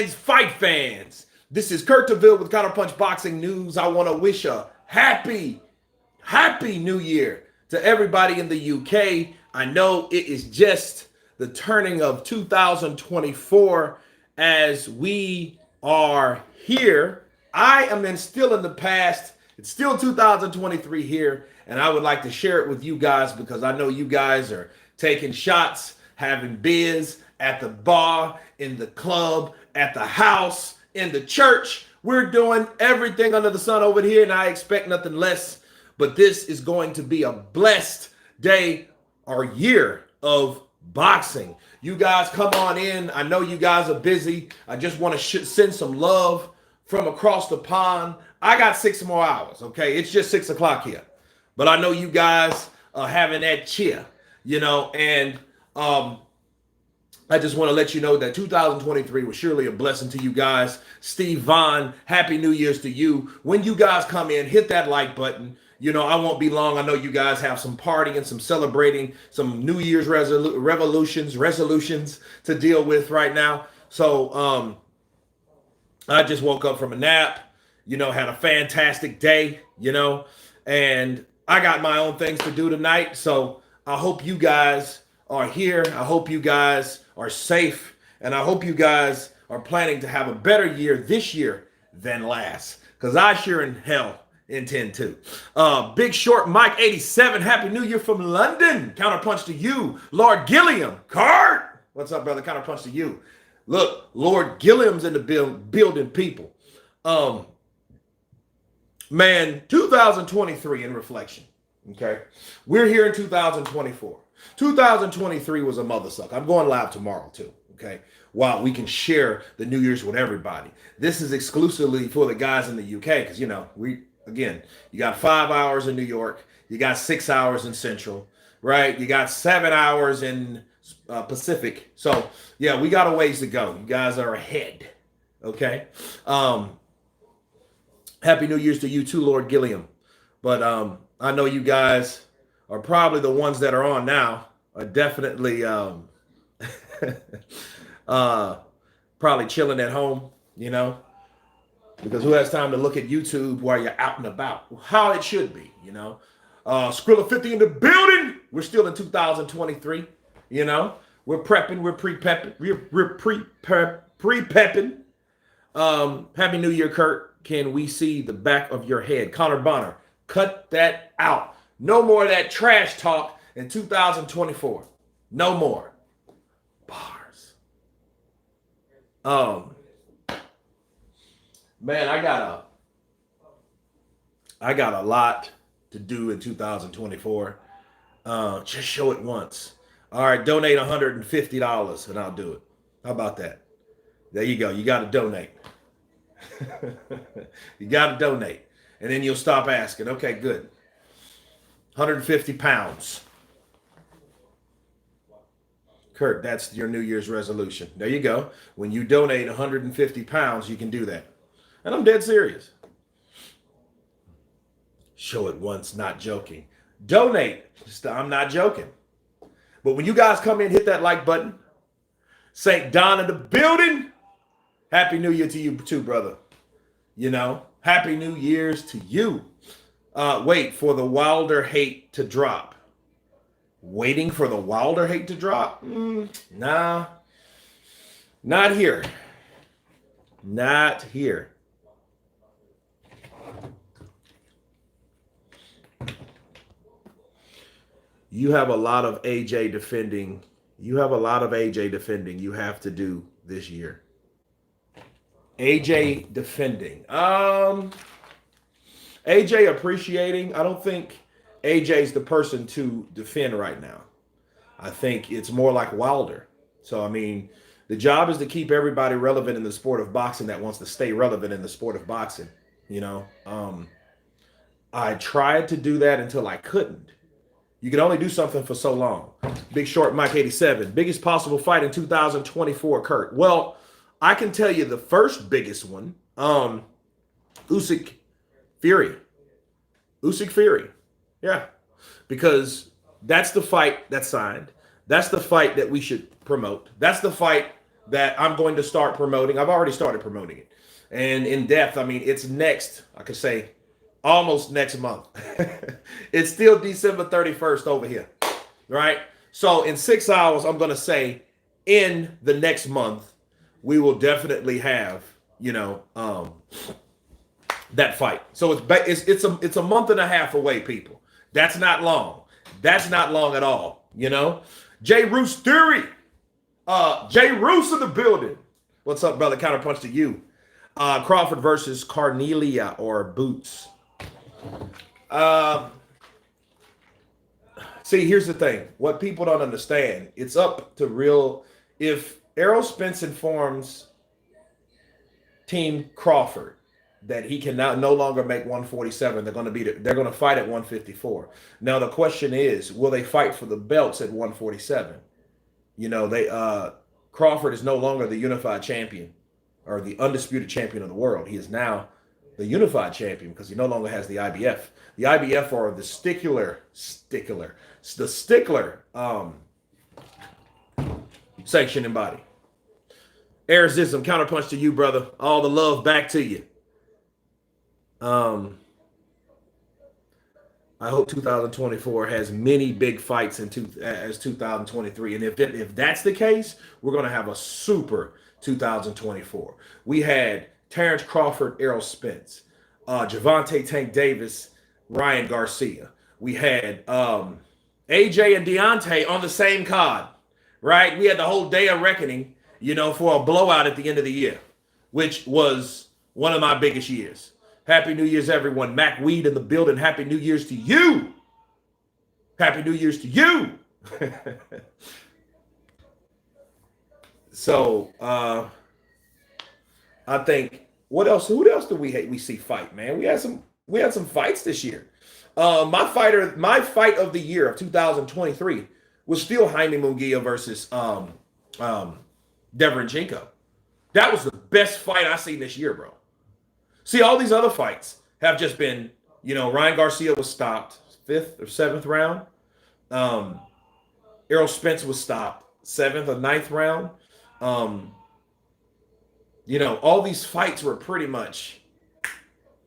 fans, fight fans. This is Kurt DeVille with Counterpunch Boxing News. I want to wish a happy New Year to everybody in the UK. I know it is just the turning of 2024 as we are here. I am still in the past. It's still 2023 here, and I would like to share it with you guys because I know you guys are taking shots, having beers at the bar, in the club, at the house, in the church. We're doing everything under the sun over here, and I expect nothing less. But this is going to be a blessed day or year of boxing. You guys come on in. I know you guys are busy. I just want to send some love from across the pond. I got 6 more hours, okay? It's just 6 o'clock here. But I know you guys are having that cheer, and I just want to let you know that 2023 was surely a blessing to you guys. Steve Vaughn, Happy New Year's to you. When you guys come in, hit that like button. I won't be long. I know you guys have some partying, some celebrating, some New Year's resolutions to deal with right now. So I just woke up from a nap, had a fantastic day, and I got my own things to do tonight. So I hope you guys are here. I hope you guys are safe, and I hope you guys are planning to have a better year this year than last, because I sure in hell intend to. Big Short Mike 87, Happy New Year from London. Counterpunch to you. Lord Gilliam, Cart. What's up, brother? Counterpunch to you. Look, Lord Gilliam's in the building, people. Man, 2023 in reflection, okay? We're here in 2024. 2023 was a mother suck. I'm going live tomorrow too, okay? While we can share the New Year's with everybody. This is exclusively for the guys in the UK because, you got 5 hours in New York. You got 6 hours in Central, right? You got 7 hours in Pacific. So, yeah, we got a ways to go. You guys are ahead, okay? Happy New Year's to you too, Lord Gilliam. But I know you guys are probably the ones that are on now are definitely probably chilling at home, because who has time to look at YouTube while you're out and about? How it should be, Skrilla 50 in the building. We're still in 2023, We're prepping, we're pre-pepping, we're pre-pepping. Happy New Year, Kurt. Can we see the back of your head? Connor Bonner, cut that out. No more of that trash talk in 2024. No more. Bars. Man, I got a lot to do in 2024. Just show it once. All right, donate $150 and I'll do it. How about that? There you go. You got to donate. You got to donate. And then you'll stop asking. Okay, good. 150 pounds. Kurt, that's your New Year's resolution. There you go. When you donate 150 pounds, you can do that. And I'm dead serious. Show it once, not joking. Donate. I'm not joking. But when you guys come in, hit that like button. St. Don in the building. Happy New Year to you too, brother. Happy New Year's to you. Wait for the Wilder hate to drop. Waiting for the Wilder hate to drop? Nah. Not here. Not here. You have a lot of AJ defending. You have to do this year. AJ defending. AJ appreciating. I don't think AJ's the person to defend right now. I think it's more like Wilder. So, the job is to keep everybody relevant in the sport of boxing that wants to stay relevant in the sport of boxing. I tried to do that until I couldn't. You can only do something for so long. Big Short Mike 87. Biggest possible fight in 2024, Kurt. Well, I can tell you the first biggest one, Usyk Fury. Yeah. Because that's the fight that's signed. That's the fight that we should promote. That's the fight that I'm going to start promoting. I've already started promoting it. And in depth, I mean, it's next, I could say almost next month. It's still December 31st over here, right? So in 6 hours, I'm going to say in the next month, we will definitely have, that fight. So it's a month and a half away, people. That's not long. That's not long at all, Jay Roos Theory. Jay Roos in the building. What's up, brother? Counterpunch to you. Crawford versus Cornelia or Boots. See, here's the thing. What people don't understand, it's up to real. If Errol Spence informs Team Crawford that he can now no longer make 147, they're going to fight at 154. Now the question is, will they fight for the belts at 147? Crawford is no longer the unified champion or the undisputed champion of the world. He is now the unified champion because he no longer has the IBF. The IBF are the stickler sanctioning body. Arizism, counterpunch to you, brother. All the love back to you. I hope 2024 has many big fights as 2023. And if that's the case, we're going to have a super 2024. We had Terrence Crawford, Errol Spence, Gervonta Tank Davis, Ryan Garcia. We had AJ and Deontay on the same card, right? We had the whole day of reckoning, for a blowout at the end of the year, which was one of my biggest years. Happy New Year's, everyone. Mac Weed in the building. Happy New Year's to you. Happy New Year's to you. So, I think who else do we see fight, man? We had some fights this year. My fight of the year of 2023 was still Jaime Munguia versus Deverenchenko. That was the best fight I've seen this year, bro. See, all these other fights have just been, Ryan Garcia was stopped 5th or 7th round. Errol Spence was stopped 7th or 9th round. All these fights were pretty much,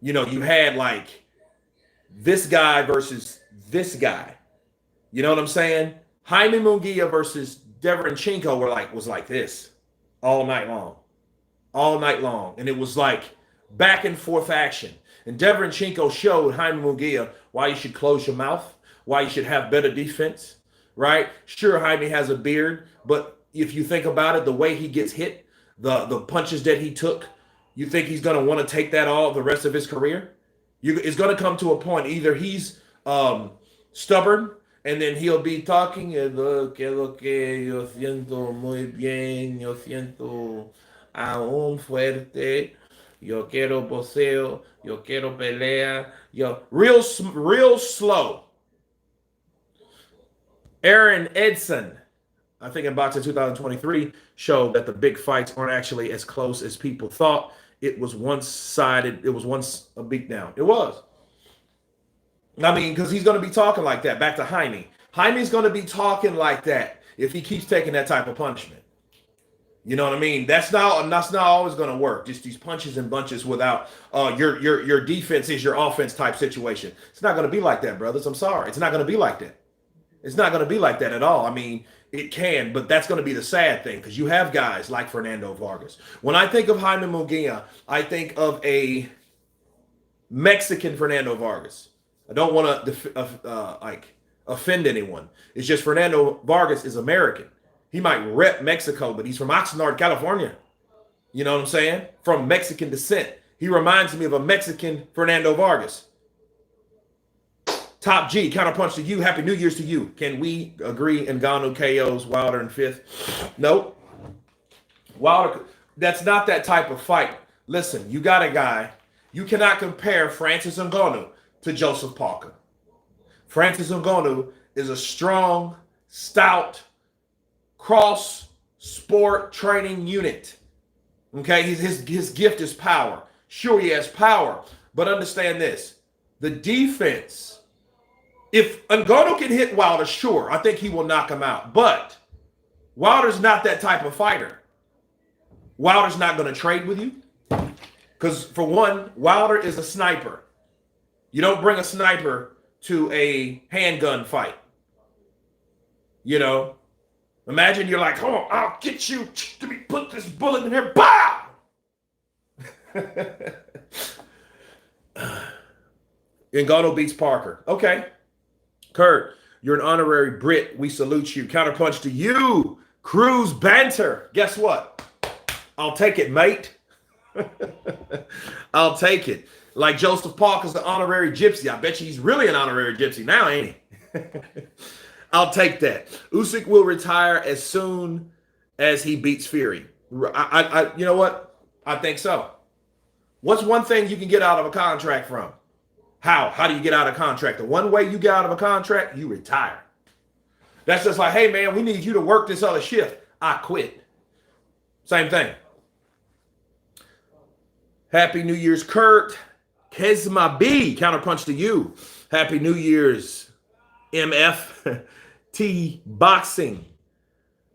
you had like this guy versus this guy. You know what I'm saying? Jaime Munguia versus Deverenchenko was like this all night long. And it was like back and forth action. And Deverenchenko showed Jaime Munguia why you should close your mouth, why you should have better defense, right? Sure, Jaime has a beard, but if you think about it, the way he gets hit, the punches that he took, you think he's going to want to take that all the rest of his career? It's going to come to a point. Either he's stubborn, and then he'll be talking, yo siento muy bien, yo siento aún fuerte, yo quiero boxeo, yo quiero pelea, real slow. Aaron Edson, I think in boxing 2023, showed that the big fights aren't actually as close as people thought. It was one-sided. It was once a beatdown. It was. I mean, because he's going to be talking like that. Back to Jaime. Jaime's going to be talking like that if he keeps taking that type of punishment. You know what I mean? That's not always going to work. Just these punches and bunches without your defense is your offense type situation. It's not going to be like that, brothers. I'm sorry. It's not going to be like that. It's not going to be like that at all. I mean, it can, but that's going to be the sad thing because you have guys like Fernando Vargas. When I think of Jaime Munguia, I think of a Mexican Fernando Vargas. I don't want to offend anyone. It's just Fernando Vargas is American. He might rep Mexico, but he's from Oxnard, California. You know what I'm saying? From Mexican descent. He reminds me of a Mexican Fernando Vargas. Top G, counterpunch to you. Happy New Year's to you. Can we agree Ngannou KOs Wilder in 5th? Nope. Wilder, that's not that type of fight. Listen, you got a guy. You cannot compare Francis Ngannou to Joseph Parker. Francis Ngannou is a strong, stout, cross-sport training unit. Okay, his gift is power. Sure, he has power, but understand this. The defense, if Ngannou can hit Wilder, sure, I think he will knock him out. But Wilder's not that type of fighter. Wilder's not going to trade with you. Because for one, Wilder is a sniper. You don't bring a sniper to a handgun fight. You know, imagine you're like, oh, I'll get you. Let me put this bullet in here. Bow! Ngannou beats Parker. Okay. Kurt, you're an honorary Brit. We salute you. Counterpunch to you. Cruz banter. Guess what? I'll take it, mate. I'll take it. Like Joseph Parker's the honorary gypsy. I bet you he's really an honorary gypsy now, ain't he? I'll take that. Usyk will retire as soon as he beats Fury. You know what? I think so. What's one thing you can get out of a contract from? How do you get out of a contract? The one way you get out of a contract, you retire. That's just like, hey, man, we need you to work this other shift. I quit. Same thing. Happy New Year's, Kurt. Kesma B, counterpunch to you. Happy New Year's, MF. T Boxing.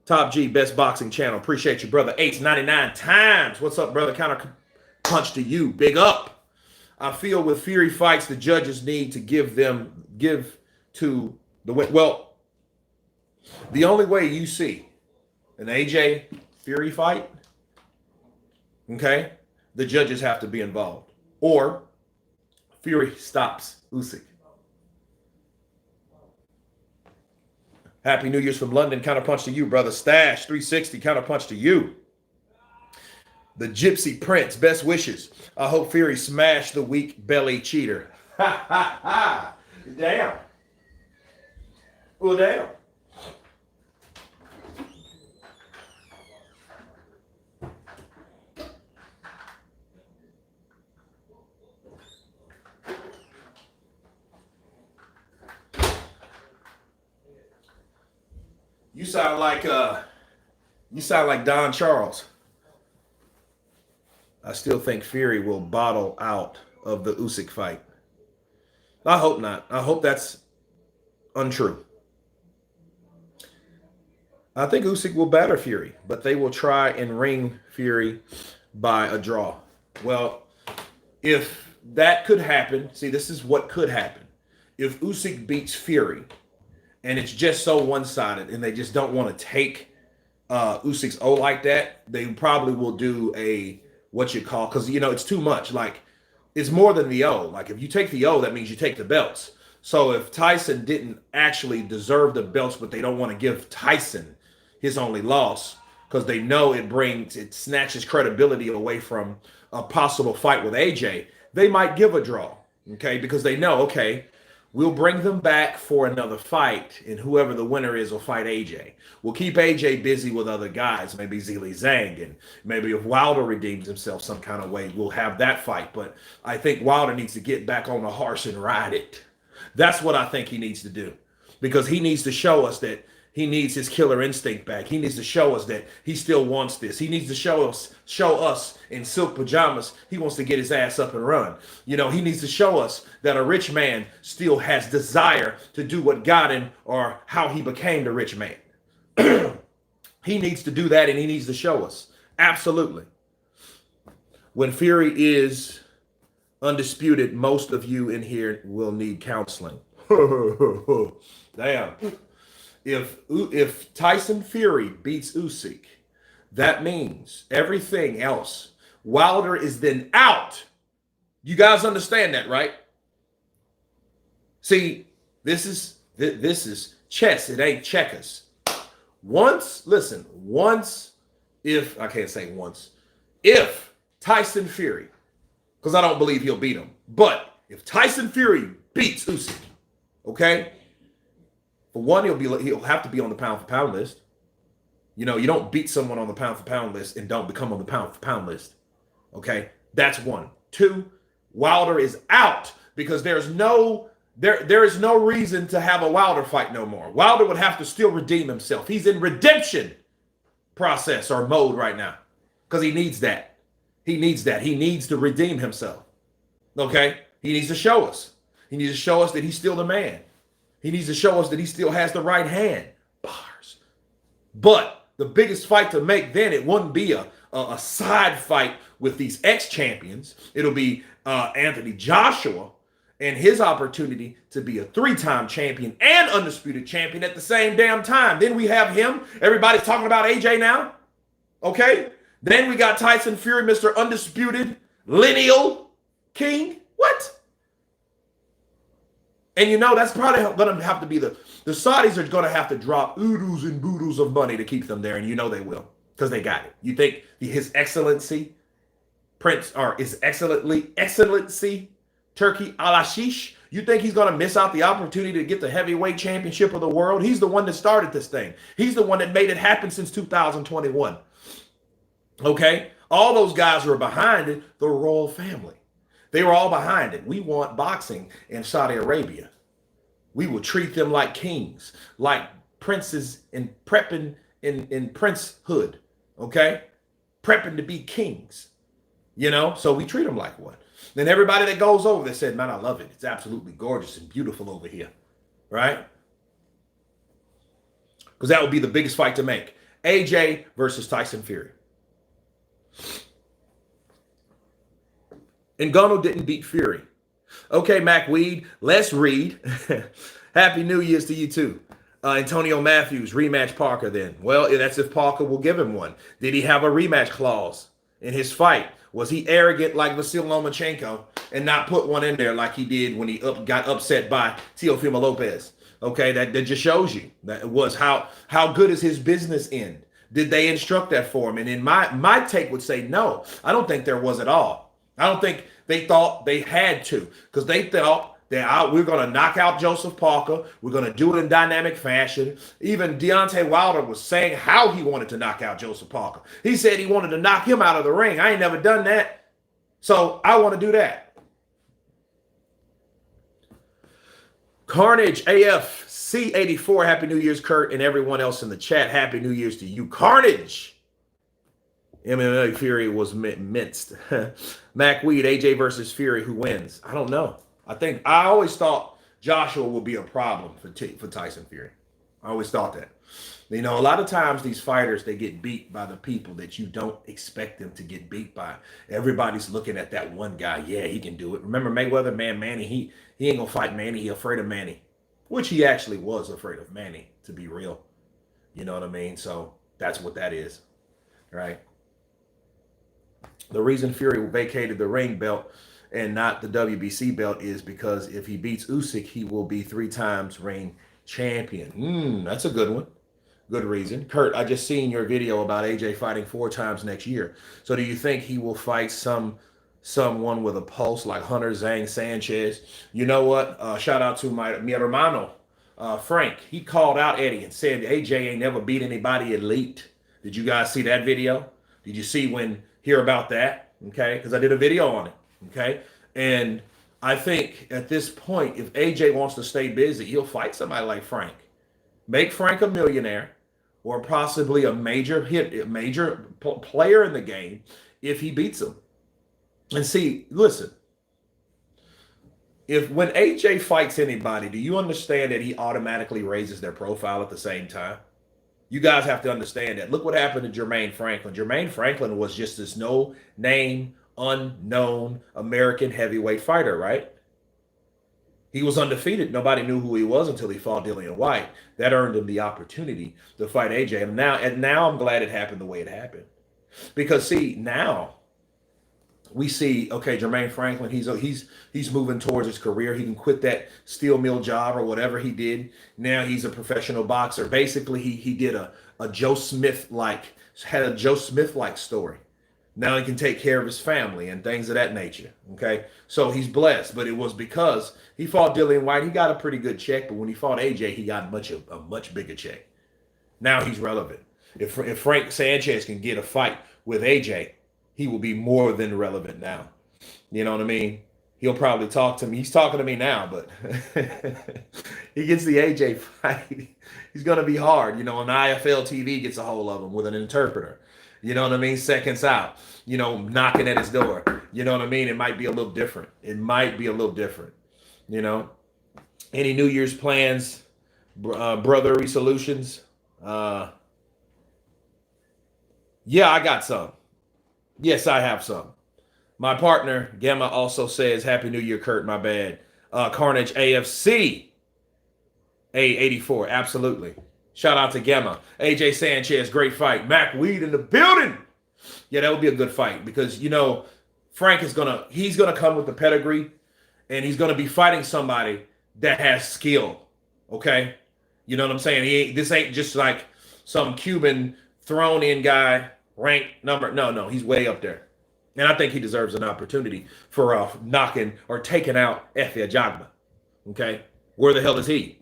Top G, best boxing channel. Appreciate you, brother. 899 times. What's up, brother? Counterpunch to you. Big up. I feel with Fury fights, the judges need to give to the win. Well, the only way you see an AJ Fury fight, okay, the judges have to be involved. Or Fury stops Usyk. Happy New Year's from London. Counterpunch to you, brother. Stash 360. Counterpunch to you. The Gypsy Prince. Best wishes. I hope Fury smash the weak belly cheater. Ha ha ha. Damn. Well, damn. You sound like Don Charles. I still think Fury will bottle out of the Usyk fight. I hope not. I hope that's untrue. I think Usyk will batter Fury, but they will try and ring Fury by a draw. Well, if that could happen, see, this is what could happen. If Usyk beats Fury, and it's just so one-sided, and they just don't want to take Usyk's O like that, they probably will do a what you call, because, you know, it's too much. Like, it's more than the O. Like, if you take the O, that means you take the belts. So if Tyson didn't actually deserve the belts, but they don't want to give Tyson his only loss because they know it snatches credibility away from a possible fight with AJ, they might give a draw, okay? Because they know, okay, we'll bring them back for another fight, and whoever the winner is will fight AJ. We'll keep AJ busy with other guys, maybe Zhilei Zhang, and maybe if Wilder redeems himself some kind of way, we'll have that fight. But I think Wilder needs to get back on the horse and ride it. That's what I think he needs to do, because he needs to show us that he needs his killer instinct back. He needs to show us that he still wants this. He needs to show us in silk pajamas he wants to get his ass up and run. You know, he needs to show us that a rich man still has desire to do what got him or how he became the rich man. He needs to do that, and he needs to show us. Absolutely. When Fury is undisputed, most of you in here will need counseling. Damn. If Tyson Fury beats Usyk, that means everything else. Wilder is then out. You guys understand that, right? See, this is chess. It ain't checkers. If Tyson Fury, because I don't believe he'll beat him, but if Tyson Fury beats Usyk, okay? For one, he'll have to be on the pound for pound list. You know, you don't beat someone on the pound for pound list and don't become on the pound for pound list. Okay, that's one. Two, Wilder is out because there is no reason to have a Wilder fight no more. Wilder would have to still redeem himself. He's in redemption process or mode right now because he needs that. He needs that. He needs to redeem himself. Okay, he needs to show us. He needs to show us that he's still the man. He needs to show us that he still has the right hand. Bars. But the biggest fight to make then, it wouldn't be a a side fight with these ex-champions. It'll be Anthony Joshua and his opportunity to be a 3-time champion and undisputed champion at the same damn time. Then we have him. Everybody's talking about AJ now. Okay? Then we got Tyson Fury, Mr. Undisputed, lineal king. What? And you know, that's probably going to have to be the Saudis are going to have to drop oodles and boodles of money to keep them there. And you know they will, because they got it. You think His Excellency, His Excellency, Turkey Al-Ashish, you think he's going to miss out the opportunity to get the heavyweight championship of the world? He's the one that started this thing. He's the one that made it happen since 2021. Okay? All those guys were behind it, the royal family. They were all behind it. We want boxing in Saudi Arabia. We will treat them like kings, like princes in prepping in princehood, okay? Prepping to be kings, you know? So we treat them like one. Then everybody that goes over there said, man, I love it. It's absolutely gorgeous and beautiful over here, right? Because that would be the biggest fight to make. AJ versus Tyson Fury. Ngannou didn't beat Fury. Okay, Mac Weed, let's read. Happy New Year's to you too. Antonio Matthews, rematch Parker then. Well, that's if Parker will give him one. Did he have a rematch clause in his fight? Was he arrogant like Vasyl Lomachenko and not put one in there like he did when he got upset by Teofimo Lopez? Okay, that just shows you that it was how good is his business end. Did they instruct that for him? And in my take would say no. I don't think there was at all. I don't think they thought they had to, because they thought that we're going to knock out Joseph Parker. We're going to do it in dynamic fashion. Even Deontay Wilder was saying how he wanted to knock out Joseph Parker. He said he wanted to knock him out of the ring. I ain't never done that. So I want to do that. Carnage AF C84. Happy New Year's, Kurt, and everyone else in the chat. Happy New Year's to you. Carnage. MMA Fury was minced. Mac Weed, AJ versus Fury, who wins? I don't know. I always thought Joshua would be a problem for Tyson Fury. I always thought that. You know, a lot of times these fighters, they get beat by the people that you don't expect them to get beat by. Everybody's looking at that one guy. Yeah, he can do it. Remember Mayweather, Manny, he ain't going to fight Manny. He afraid of Manny, which he actually was afraid of Manny, to be real. You know what I mean? So that's what that is, right? The reason Fury vacated the ring belt and not the WBC belt is because if he beats Usyk, he will be 3 times ring champion. That's a good one. Good reason. Kurt, I just seen your video about AJ fighting 4 times next year. So do you think he will fight someone with a pulse like Hunter Zhang Sanchez? You know what? Shout out to mi hermano, Frank. He called out Eddie and said AJ ain't never beat anybody elite. Did you guys see that video? Did you hear about that? Okay, because I did a video on it. Okay, and I think at this point, if AJ wants to stay busy, he'll fight somebody like Frank, make Frank a millionaire, or possibly a major player in the game if he beats him. And see, listen, when AJ fights anybody, do you understand that he automatically raises their profile at the same time? You guys have to understand that. Look what happened to Jermaine Franklin. Jermaine Franklin was just this no-name, unknown American heavyweight fighter, right? He was undefeated. Nobody knew who he was until he fought Dillian White. That earned him the opportunity to fight AJ. And now I'm glad it happened the way it happened. Because, see, now we see, okay, Jermaine Franklin, he's moving towards his career. He can quit that steel mill job or whatever he did. Now he's a professional boxer. Basically, he did a Joe Smith-like story. Now he can take care of his family and things of that nature, okay? So he's blessed, but it was because he fought Dillian White. He got a pretty good check, but when he fought AJ, he got a much bigger check. Now he's relevant. If Frank Sanchez can get a fight with AJ, he will be more than relevant now. You know what I mean? He'll probably talk to me. He's talking to me now, but he gets the AJ fight. He's going to be hard. You know, an IFL TV gets a hold of him with an interpreter. You know what I mean? Seconds out, you know, knocking at his door. You know what I mean? It might be a little different. You know? Any New Year's plans, brother resolutions? Yeah, I got some. Yes, I have some. My partner, Gamma, also says, Happy New Year, Kurt. My bad. Carnage AFC, A84. Absolutely. Shout out to Gamma. AJ Sanchez, great fight. Mac Weed in the building. Yeah, that would be a good fight because, Frank he's going to come with the pedigree and he's going to be fighting somebody that has skill. Okay. You know what I'm saying? This ain't just like some Cuban thrown in guy, ranked number. No, he's way up there. And I think he deserves an opportunity for knocking or taking out Efe Ajagba. Okay? Where the hell is he?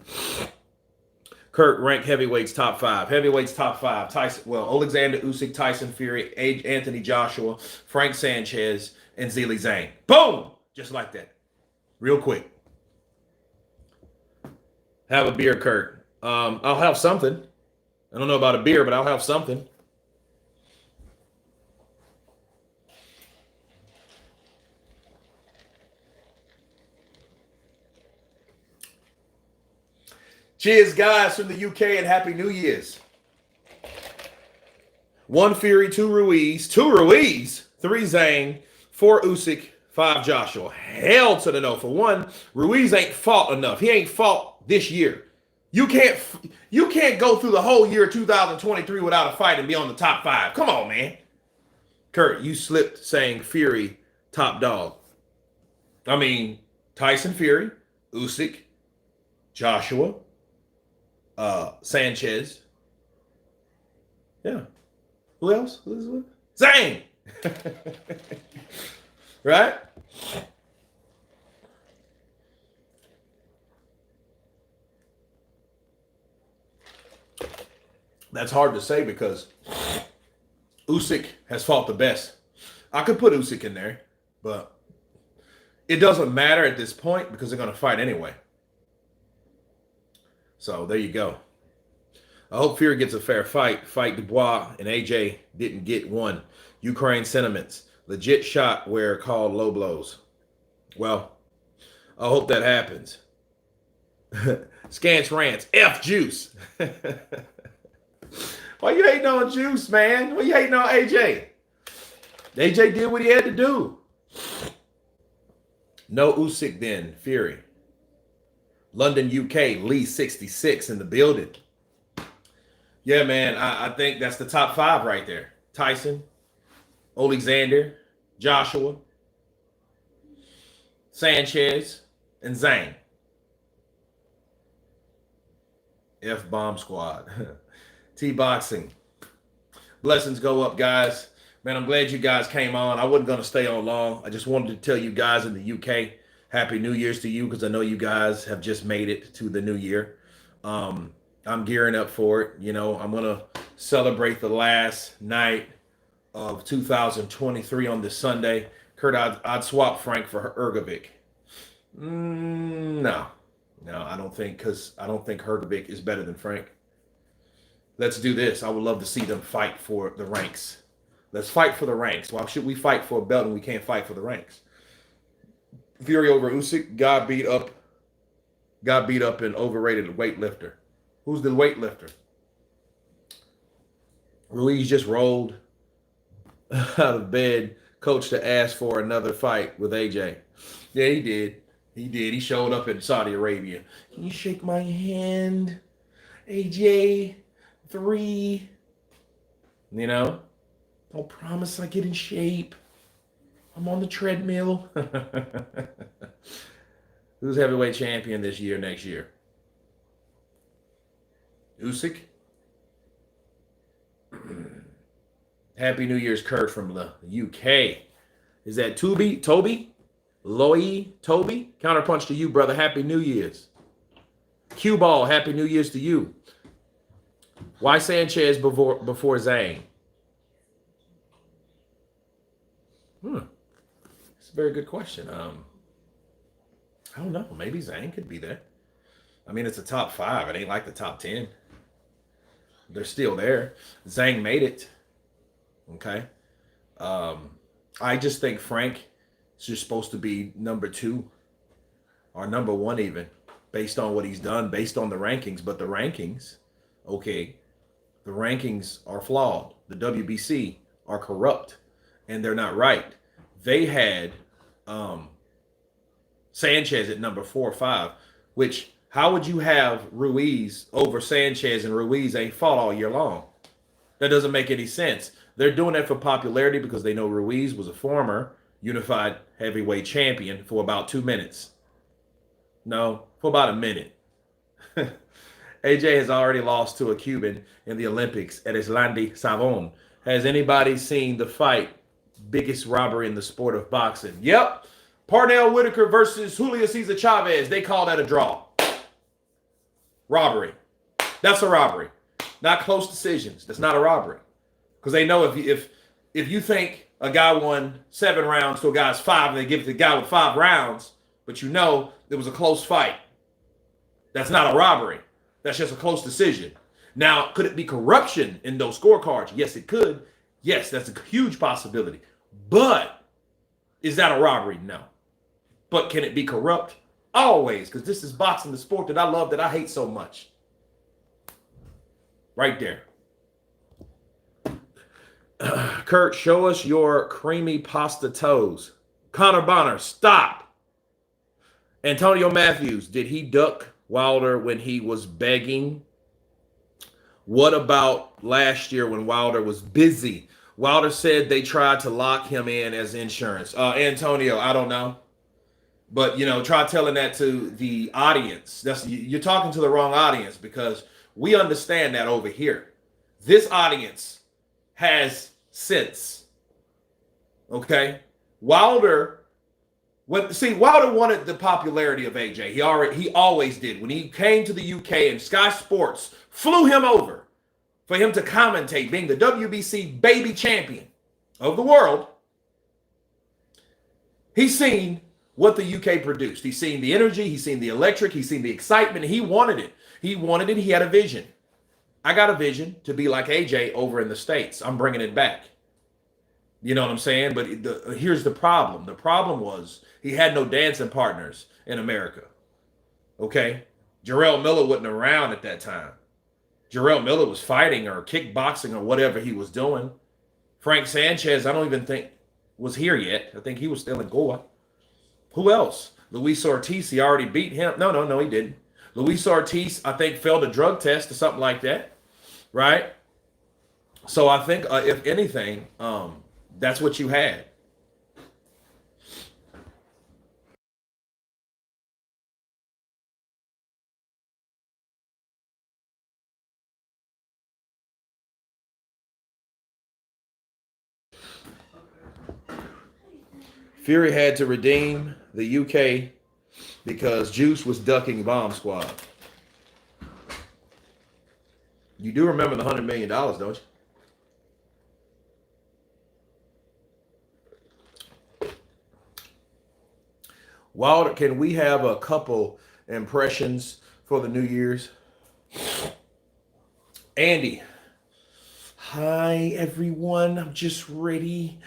Kurt, rank heavyweights top 5. Heavyweights top 5. Alexander Usyk, Tyson Fury, Anthony Joshua, Frank Sanchez, and Zhilei Zhang. Boom! Just like that. Real quick. Have a beer, Kurt. I'll have something. I don't know about a beer, but I'll have something. Cheers, guys, from the UK, and Happy New Year's. 1 Fury, 2 Ruiz, 3 Zhang, 4 Usyk, 5 Joshua. Hell to the no. For one, Ruiz ain't fought enough. He ain't fought this year. You can't go through the whole year 2023 without a fight and be on the top 5. Come on, man. Kurt, you slipped saying Fury top dog. I mean, Tyson Fury, Usyk, Joshua, Sanchez. Yeah. Who else? Zhang. Right? That's hard to say because Usyk has fought the best. I could put Usyk in there, but it doesn't matter at this point because they're going to fight anyway. So there you go. I hope Fury gets a fair fight. Fight Dubois and AJ didn't get one. Ukraine sentiments. Legit shot where called low blows. Well, I hope that happens. Scance rants. F Juice. Why you hating on Juice, man? Why you hating on AJ? AJ did what he had to do. No Usyk then. Fury. London, UK. Lee 66 in the building. Yeah, man. I think that's the top 5 right there. Tyson, Alexander, Joshua, Sanchez, and Zhang. F-Bomb Squad. T-Boxing. Blessings go up, guys. Man, I'm glad you guys came on. I wasn't going to stay on long. I just wanted to tell you guys in the UK, Happy New Year's to you because I know you guys have just made it to the new year. I'm gearing up for it. You know, I'm going to celebrate the last night of 2023 on this Sunday. Kurt, I'd swap Frank for Ergovic. No, I don't think, because I don't think Hergovic is better than Frank. Let's do this. I would love to see them fight for the ranks. Let's fight for the ranks. Why should we fight for a belt and we can't fight for the ranks? Fury over Usyk got beat up and overrated weightlifter. Who's the weightlifter? Ruiz just rolled out of bed, coach to ask for another fight with AJ. Yeah, he did. He showed up in Saudi Arabia. Can you shake my hand? AJ, 3. You know? Don't promise I get in shape. I'm on the treadmill. Who's heavyweight champion this year, next year? Usyk? Happy New Year's, Kurt from the UK. Is that Toby? Loy? Toby? Counterpunch to you, brother. Happy New Year's. Cue Ball, Happy New Year's to you. Why Sanchez before Zhang? It's a very good question. I don't know. Maybe Zhang could be there. I mean, it's a top 5. It ain't like the top 10. They're still there. Zhang made it. Okay. I just think Frank is just supposed to be number 2 or number 1 even, based on what he's done, based on the rankings. But the rankings, okay, the rankings are flawed. The WBC are corrupt. and they're not right. They had Sanchez at number 4 or 5, which how would you have Ruiz over Sanchez and Ruiz ain't fought all year long? That doesn't make any sense. They're doing that for popularity because they know Ruiz was a former unified heavyweight champion for about 2 minutes. No, for about a minute. AJ has already lost to a Cuban in the Olympics at Islandi Savon. Has anybody seen the fight? Biggest robbery in the sport of boxing. Yep. Parnell Whitaker versus Julio Cesar Chavez. They call that a draw. Robbery. That's a robbery. Not close decisions. That's not a robbery. Because they know if you think a guy won 7 rounds to a guy's 5, and they give the guy with 5 rounds, but you know it was a close fight. That's not a robbery. That's just a close decision. Now, could it be corruption in those scorecards? Yes, it could. Yes, that's a huge possibility. But is that a robbery? No. But can it be corrupt? Always, because this is boxing, the sport that I love, that I hate so much. Right there. Kurt, show us your creamy pasta toes. Connor Bonner, stop. Antonio Matthews, did he duck Wilder when he was begging? What about last year when Wilder was busy? Wilder said they tried to lock him in as insurance. Antonio, I don't know. But, try telling that to the audience. You're talking to the wrong audience, because we understand that over here. This audience has sense. Okay? Wilder wanted the popularity of AJ. He always did. When he came to the UK and Sky Sports flew him over for him to commentate, being the WBC baby champion of the world, he's seen what the UK produced. He's seen the energy, he's seen the electric, he's seen the excitement. He wanted it. He had a vision. I got a vision to be like AJ over in the States. I'm bringing it back. You know what I'm saying? But here's the problem. The problem was he had no dancing partners in America. Okay? Jarrell Miller wasn't around at that time. Jarrell Miller was fighting or kickboxing or whatever he was doing. Frank Sanchez, I don't even think was here yet. I think he was still in Goa. Who else? Luis Ortiz, he already beat him. No, he didn't. Luis Ortiz, I think, failed a drug test or something like that. Right? So I think, if anything, that's what you had. Fury had to redeem the UK because Juice was ducking Bomb Squad. You do remember the $100 million, don't you? Wilder, can we have a couple impressions for the New Year's? Andy. Hi, everyone. I'm just ready.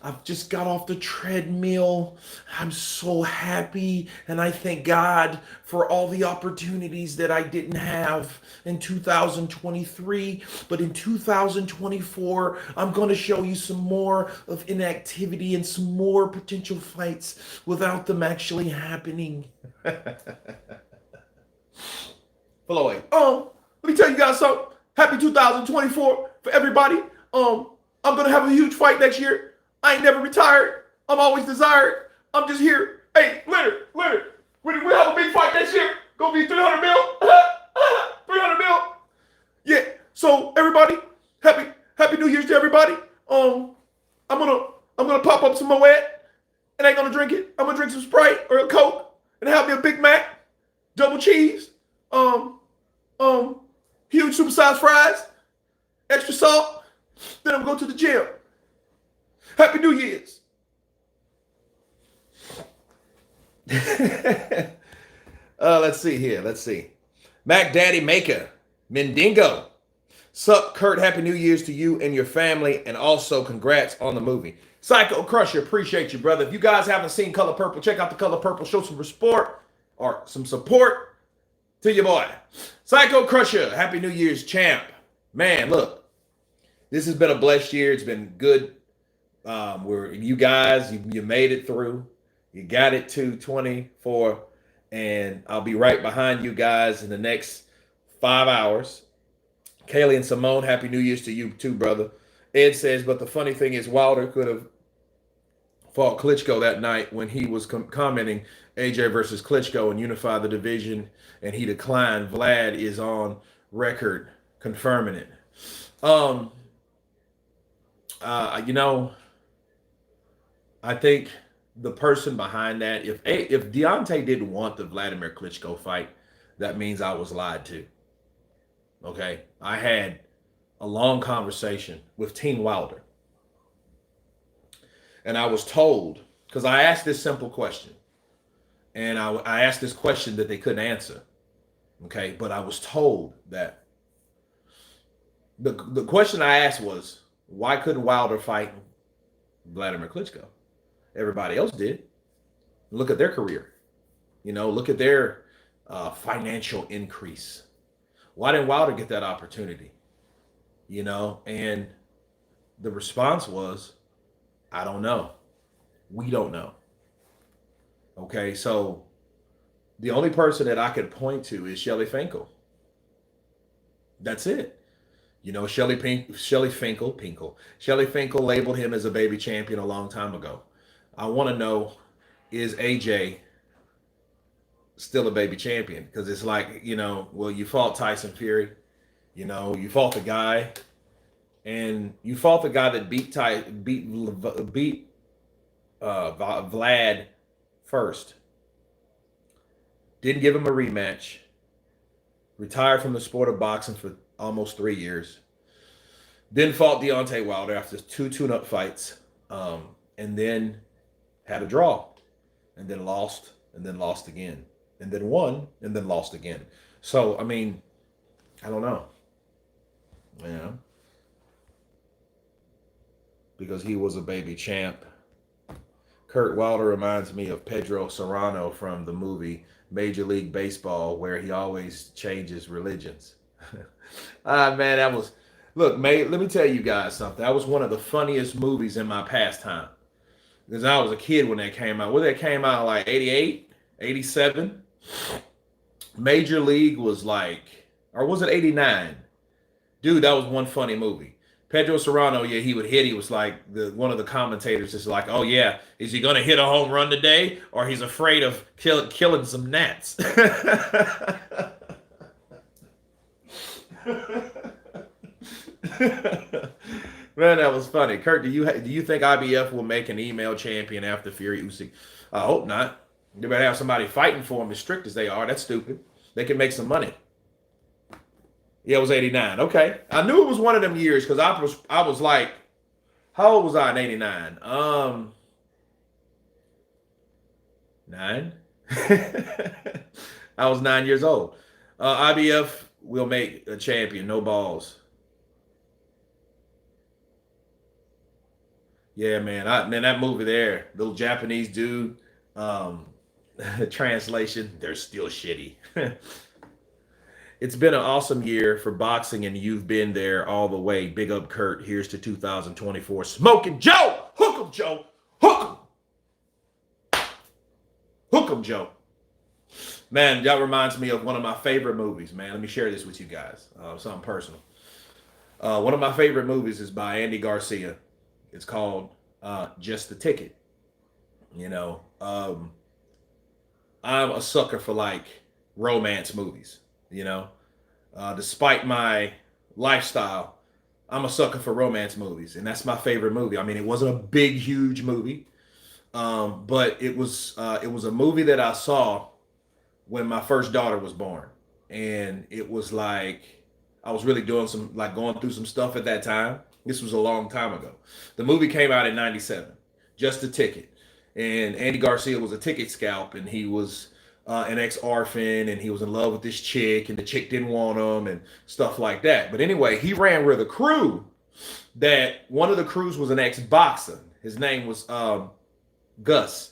I've just got off the treadmill. I'm so happy. And I thank God for all the opportunities that I didn't have in 2023. But in 2024, I'm going to show you some more of inactivity and some more potential fights without them actually happening. Floyd. Let me tell you guys something. Happy 2024 for everybody. I'm going to have a huge fight next year. I ain't never retired. I'm always desired. I'm just here. Hey, Leonard, we have a big fight next year. Gonna be 300 mil. 300 mil. Yeah. So everybody, happy New Year's to everybody. I'm gonna pop up some Moet, and I ain't gonna drink it. I'm gonna drink some Sprite or a Coke and have me a Big Mac, double cheese, huge supersized fries, extra salt. Then I'm gonna go to the gym. Happy New Year's. Let's see here. Mac Daddy Maker. Mendingo. Sup, Kurt. Happy New Year's to you and your family. And also congrats on the movie. Psycho Crusher. Appreciate you, brother. If you guys haven't seen Color Purple, check out the Color Purple. Show some support to your boy. Psycho Crusher. Happy New Year's, champ. Man, look. This has been a blessed year. It's been good. Where you guys, you made it through. You got it to 24, and I'll be right behind you guys in the next 5 hours. Kaylee and Simone, Happy New Year's to you too, brother. Ed says, but the funny thing is, Wilder could have fought Klitschko that night when he was commenting AJ versus Klitschko and unify the division, and he declined. Vlad is on record confirming it. You know, I think the person behind that, if Deontay didn't want the Vladimir Klitschko fight, that means I was lied to. Okay, I had a long conversation with Team Wilder, and I was told, because I asked this simple question, and I asked this question that they couldn't answer. Okay, but I was told that the question I asked was, why couldn't Wilder fight Vladimir Klitschko? Everybody else did. Look at their career. You know, look at their financial increase. Why didn't Wilder get that opportunity? You know, and the response was, I don't know. We don't know. Okay, so the only person that I could point to is Shelly Finkel. That's it. You know, Shelly Finkel labeled him as a baby champion a long time ago. I want to know, is AJ still a baby champion? Because it's like, you know, well, you fought Tyson Fury, you know, you fought the guy, and you fought the guy that beat Vlad first. Didn't give him a rematch. Retired from the sport of boxing for almost 3 years. Then fought Deontay Wilder after 2 tune-up fights, and then had a draw, and then lost again, and then won, and then lost again. So, I mean, I don't know. You know? Because he was a baby champ. Kurt Wilder reminds me of Pedro Serrano from the movie Major League Baseball, where he always changes religions. Man, that was... Look, mate, let me tell you guys something. That was one of the funniest movies in my pastime. Because I was a kid when that came out. Well, that came out like 88, 87. Major League was like, or was it 89? Dude, that was one funny movie. Pedro Serrano, yeah, he would hit. He was like, one of the commentators is like, oh yeah, is he going to hit a home run today? Or he's afraid of killing some gnats? Man, that was funny. Kurt, do you think IBF will make an email champion after Fury Usyk? I hope not. They better have somebody fighting for them as strict as they are. That's stupid. They can make some money. Yeah, it was 89. Okay. I knew it was one of them years because I was like, how old was I in 89? 9? I was 9 years old. IBF will make a champion. No balls. Yeah, man. That movie there, little Japanese dude, translation, they're still shitty. It's been an awesome year for boxing, and you've been there all the way. Big up, Kurt. Here's to 2024. Smoking Joe! Hook 'em, Joe! Hook 'em! Hook 'em, Joe. Man, that reminds me of one of my favorite movies, man. Let me share this with you guys. Something personal. One of my favorite movies is by Andy Garcia. It's called Just the Ticket. You know, I'm a sucker for like romance movies. You know, despite my lifestyle, I'm a sucker for romance movies, and that's my favorite movie. I mean, it wasn't a big, huge movie, but it was a movie that I saw when my first daughter was born, and it was like I was really doing going through some stuff at that time. This was a long time ago. The movie came out in '97, Just a Ticket, and Andy Garcia was a ticket scalp, and he was an ex-orphan, and he was in love with this chick, and the chick didn't want him and stuff like that. But anyway, he ran with a crew that one of the crews was an ex-boxer. His name was Gus.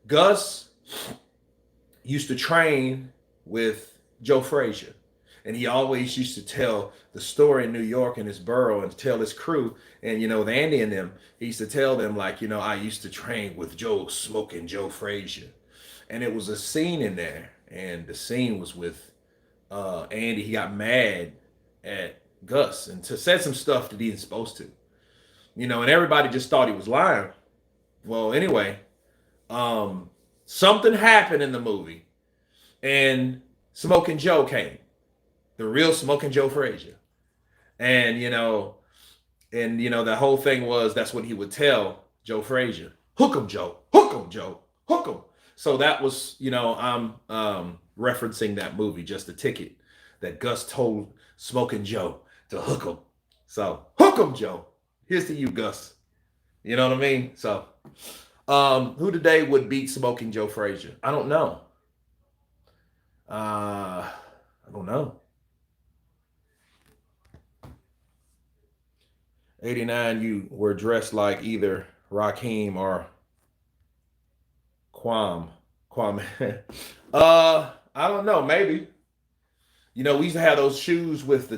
Gus used to train with Joe Frazier. And he always used to tell the story in New York and his borough and tell his crew and, with Andy and them, he used to tell them, like, I used to train with Smoking Joe Frazier. And it was a scene in there. And the scene was with Andy. He got mad at Gus and said some stuff that he wasn't supposed to, and everybody just thought he was lying. Well, anyway, something happened in the movie, and Smoking Joe came, the real Smoking Joe Frazier, and the whole thing was that's what he would tell Joe Frazier: "Hook him, Joe. Hook him, Joe. Hook him." So that was, I'm referencing that movie, just a ticket that Gus told Smoking Joe to hook him. So hook him, Joe. Here's to you, Gus. You know what I mean? So, who today would beat Smoking Joe Frazier? I don't know. I don't know. 89, you were dressed like either Raheem or Kwame. I don't know. Maybe. We used to have those shoes with the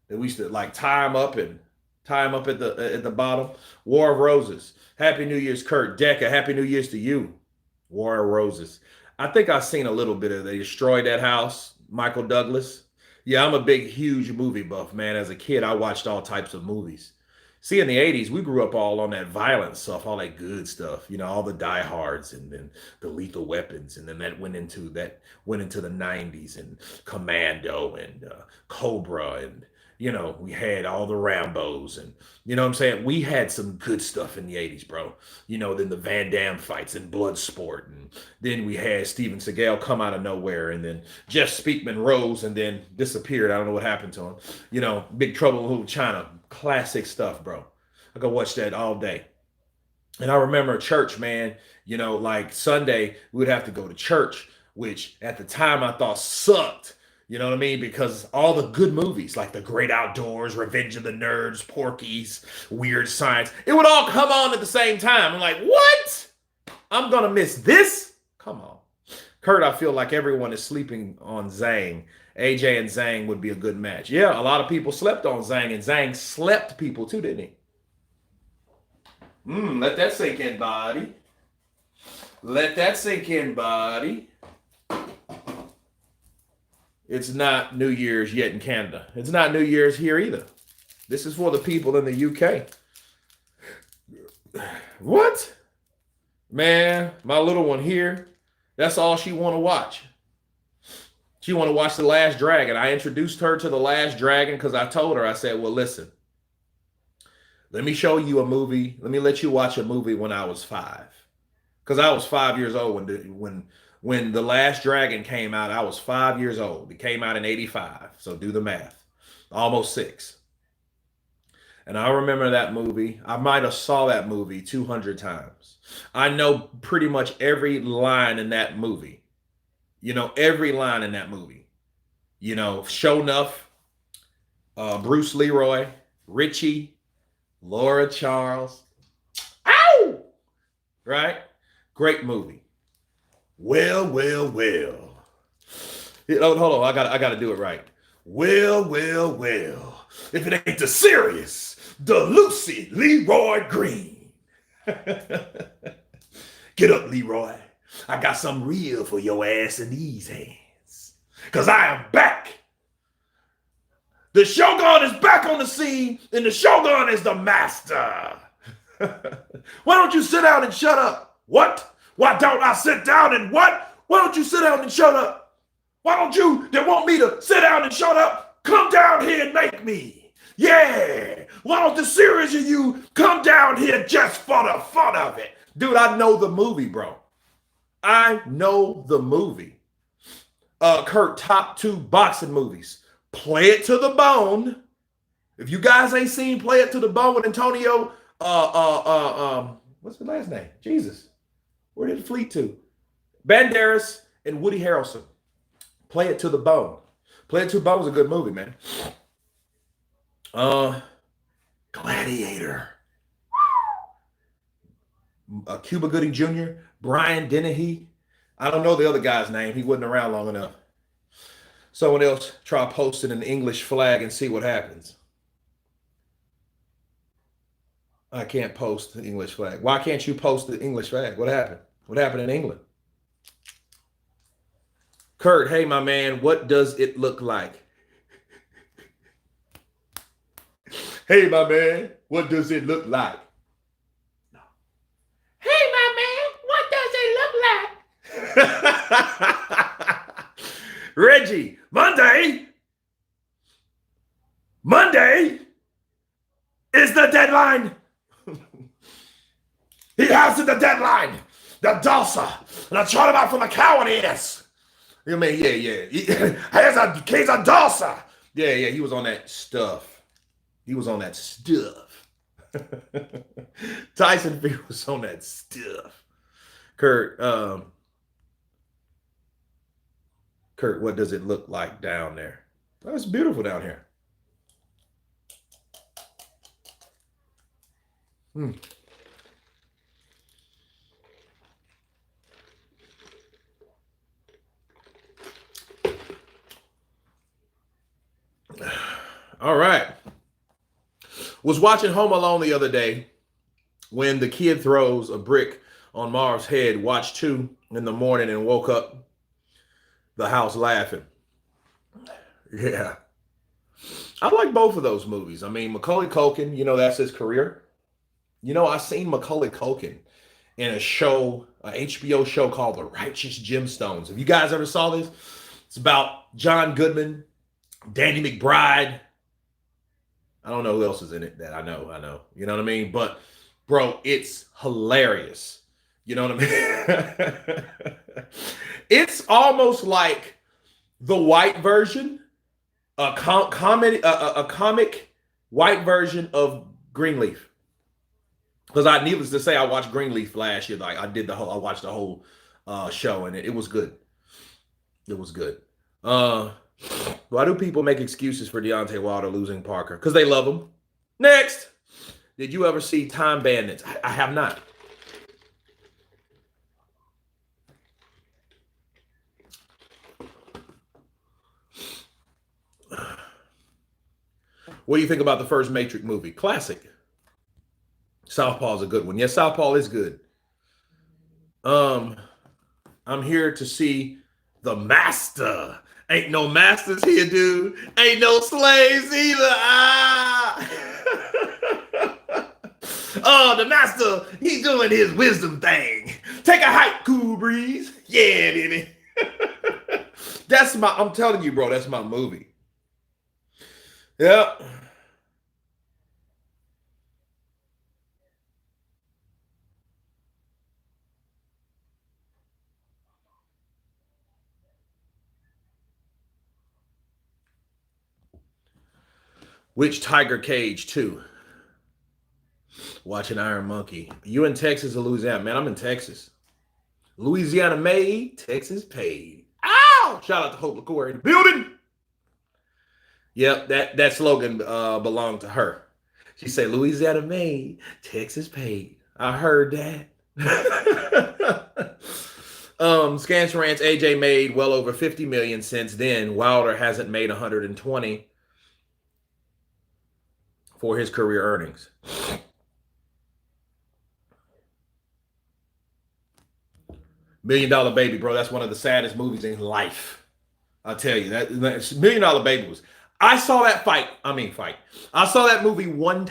that we used to like tie them up at the bottom. War of Roses. Happy New Year's, Kurt Decker. Happy New Year's to you. War of Roses. I think I've seen a little bit of They Destroyed That House. Michael Douglas. Yeah, I'm a big, huge movie buff, man. As a kid, I watched all types of movies. See, in the 80s, we grew up all on that violent stuff, all that good stuff, all the Die Hards and then the Lethal Weapons. And then that went into the 90s and Commando and Cobra. And, we had all the Rambos and, what I'm saying? We had some good stuff in the 80s, bro. Then the Van Damme fights and Bloodsport. And then we had Steven Seagal come out of nowhere. And then Jeff Speakman rose and then disappeared. I don't know what happened to him. Big Trouble in Little China. Classic stuff, bro. I could watch that all day. And I remember church, man, like Sunday, we would have to go to church, which at the time I thought sucked. You know what I mean? Because all the good movies, like The Great Outdoors, Revenge of the Nerds, Porky's, Weird Science, it would all come on at the same time. I'm like, what? I'm going to miss this? Come on. Kurt, I feel like everyone is sleeping on Zhang. AJ and Zhang would be a good match. Yeah, a lot of people slept on Zhang, and Zhang slept people too, didn't he? Let that sink in, body. Let that sink in, body. It's not New Year's yet in Canada. It's not New Year's here either. This is for the people in the UK. What? Man, my little one here, that's all she want to watch. She want to watch The Last Dragon. I introduced her to The Last Dragon because I told her, I said, well, listen, let me show you a movie. Let me let you watch a movie when I was 5. Because I was 5 years old when The Last Dragon came out. I was 5 years old. It came out in 85. So do the math. Almost 6. And I remember that movie. I might have saw that movie 200 times. I know pretty much every line in that movie. Every line in that movie. Show enough, Bruce Leroy, Richie, Laura Charles. Ow! Right? Great movie. Well. Hold on, I gotta do it right. Well. If it ain't the serious, the Lucy Leroy Green. Get up, Leroy. I got something real for your ass in these hands. Because I am back. The Shogun is back on the scene, and the Shogun is the master. Why don't you sit down and shut up? What? Why don't I sit down and what? Why don't you sit down and shut up? Why don't you that want me to sit down and shut up come down here and make me? Yeah. Why don't the series of you come down here just for the fun of it? Dude, I know the movie, bro. I know the movie. Kurt, top 2 boxing movies. Play It to the Bone. If you guys ain't seen Play It to the Bone with Antonio, what's the last name? Jesus. Where did it fleet to? Banderas and Woody Harrelson. Play It to the Bone. Play It to the Bone is a good movie, man. Gladiator. Cuba Gooding Jr., Brian Dennehy. I don't know the other guy's name. He wasn't around long enough. Someone else try posting an English flag and see what happens. I can't post the English flag. Why can't you post the English flag? What happened? What happened in England? Kurt, hey, my man, what does it look like? Hey, my man, what does it look like? Hey, my man, what does it look like? Reggie, Monday is the deadline. He has the deadline. The Dulce. And I tried him out from the cowardice. You mean, yeah. He's a Dulce. Yeah, he was on that stuff. Tyson Fury was on that stuff. Kurt, what does it look like down there? Oh, it's beautiful down here. All right. Was watching Home Alone the other day when the kid throws a brick on Marv's head. Watched 2 in the morning and woke up the house laughing. Yeah. I like both of those movies. I mean, Macaulay Culkin, that's his career. I seen Macaulay Culkin in a show, an HBO show called The Righteous Gemstones. Have you guys ever saw this? It's about John Goodman, Danny McBride. I don't know who else is in it that I know. You know what I mean? But, bro, it's hilarious. You know what I mean? It's almost like the white version, a comic white version of Greenleaf. Because needless to say, I watched Greenleaf last year. Like I watched the whole show, and it was good. It was good. Why do people make excuses for Deontay Wilder losing Parker? Because they love him. Next. Did you ever see Time Bandits? I have not. What do you think about the first Matrix movie? Classic. Southpaw is a good one. Yes, Southpaw is good. I'm here to see The Master. Ain't no masters here, dude. Ain't no slaves either. Oh, the master, he's doing his wisdom thing. Take a hike, Cool Breeze. Yeah, baby. I'm telling you, bro, that's my movie. Yep. Which Tiger Cage, too? Watching Iron Monkey. You in Texas or Louisiana? Man, I'm in Texas. Louisiana made, Texas paid. Ow! Shout out to Hope LaCour in the building. Yep, that slogan belonged to her. She said, Louisiana made, Texas paid. I heard that. Scans Rants, AJ made well over 50 million since then. Wilder hasn't made 120 for his career earnings. $1 Million Baby, bro. That's one of the saddest movies in life. I'll tell you that $1 Million Baby was. I saw that fight. I saw that movie once.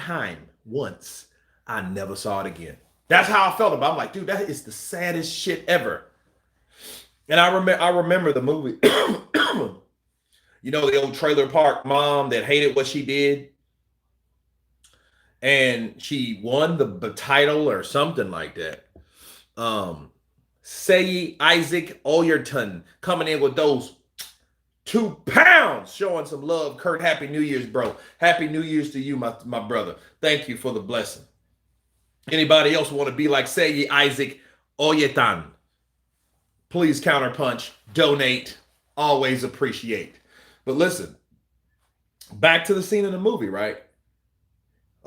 I never saw it again. That's how I felt about it. I'm like, dude, that is the saddest shit ever. And I remember the movie. The old trailer park mom that hated what she did. And she won the title or something like that. Say Isaac Oyerton coming in with those 2 pounds, showing some love. Kurt, Happy New Year's, bro. Happy New Year's to you, my brother. Thank you for the blessing. Anybody else want to be like Say Isaac Oyerton? Please counterpunch, donate, always appreciate. But listen, back to the scene in the movie, right?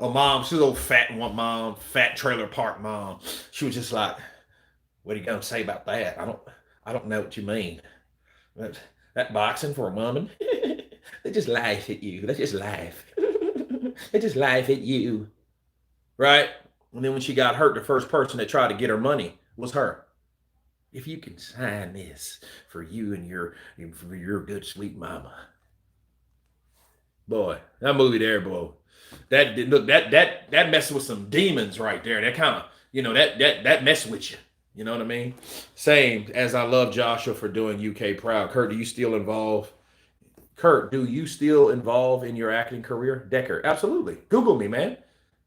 Oh, mom, she's old fat one mom, fat trailer park mom. She was just like, what are you gonna say about that? I don't know what you mean. That That boxing for a woman. They just laugh at you. They just laugh. They just laugh at you. Right? And then when she got hurt, the first person that tried to get her money was her. If you can sign this for you and your good sweet mama. Boy, that movie there, boy. That messed with some demons right there. That kind of, that mess with you. You know what I mean? Same as I love Joshua for doing UK proud. Kurt, do you still involve? Kurt, do you still involve in your acting career? Decker, absolutely. Google me, man.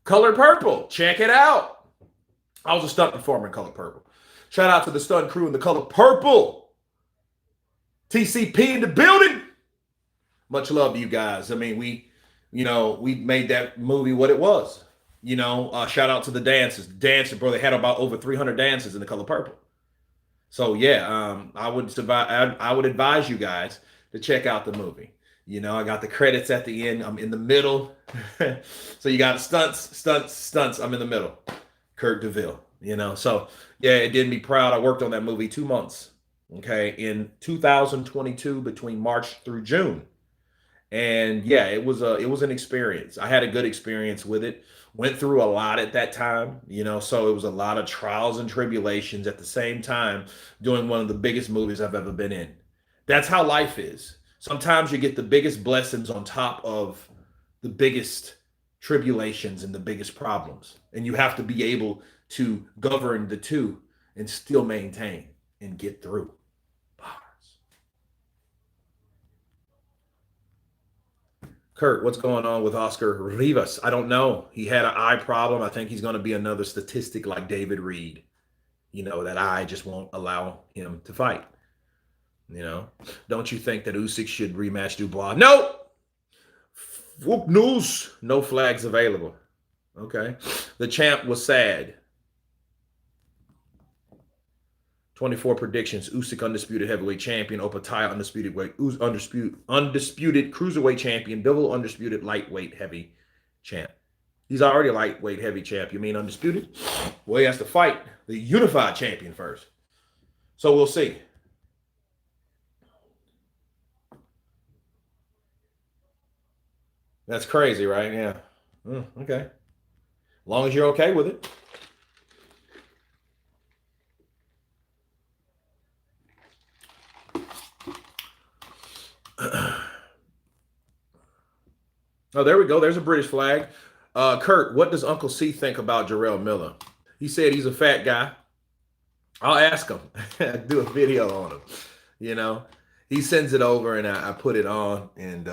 Color Purple. Check it out. I was a stunt performer in Color Purple. Shout out to the stunt crew in the Color Purple. TCP in the building. Much love to you guys. I mean, we made that movie what it was. Shout out to the dancers. Dancer, bro, they had about over 300 dancers in the Color Purple. So yeah, I would advise you guys to check out the movie. I got the credits at the end. I'm in the middle. So you got stunts. I'm in the middle. Kurt DeVille. So yeah, it did me proud. I worked on that movie 2 months. Okay, in 2022 between March through June. And yeah, it was an experience. I had a good experience with it. Went through a lot at that time, so it was a lot of trials and tribulations at the same time doing one of the biggest movies I've ever been in. That's how life is. Sometimes you get the biggest blessings on top of the biggest tribulations and the biggest problems. And you have to be able to govern the two and still maintain and get through. Kurt, what's going on with Oscar Rivas? I don't know. He had an eye problem. I think he's going to be another statistic like David Reed. That eye just won't allow him to fight. Don't you think that Usyk should rematch Dubois? No. Whoop news. No flags available. Okay. The champ was sad. 24 predictions. Usyk undisputed heavyweight champion. Opataya undisputed cruiserweight champion. Bivol undisputed lightweight heavy champ. He's already a lightweight heavy champ. You mean undisputed? Well, he has to fight the unified champion first. So we'll see. That's crazy, right? Yeah. Okay. As long as you're okay with it. Oh, there we go. There's a British flag. Kurt, what does Uncle C think about Jarrell Miller? He said he's a fat guy. I'll ask him. Do a video on him. He sends it over and I put it on. And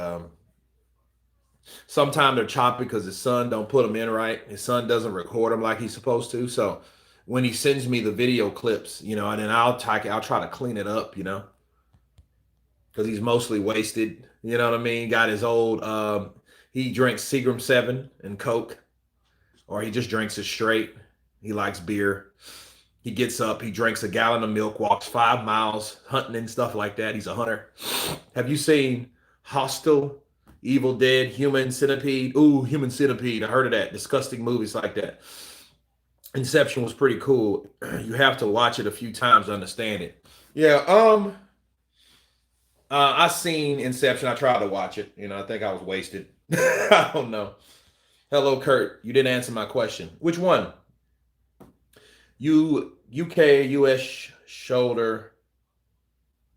sometimes they're choppy because his son don't put them in right. His son doesn't record them like he's supposed to. So when he sends me the video clips, and then I'll try to clean it up, because he's mostly wasted. You know what I mean? Got his old he drinks Seagram 7 and Coke, or he just drinks it straight. He likes beer. He gets up, he drinks a gallon of milk, walks 5 miles hunting and stuff like that. He's a hunter. Have you seen Hostel, Evil Dead, Human Centipede? Ooh, Human Centipede. I heard of that. Disgusting movies like that. Inception was pretty cool. You have to watch it a few times to understand it. Yeah, I seen Inception. I tried to watch it. I think I was wasted. I don't know. Hello, Kurt. You didn't answer my question. Which one? UK, US shoulder.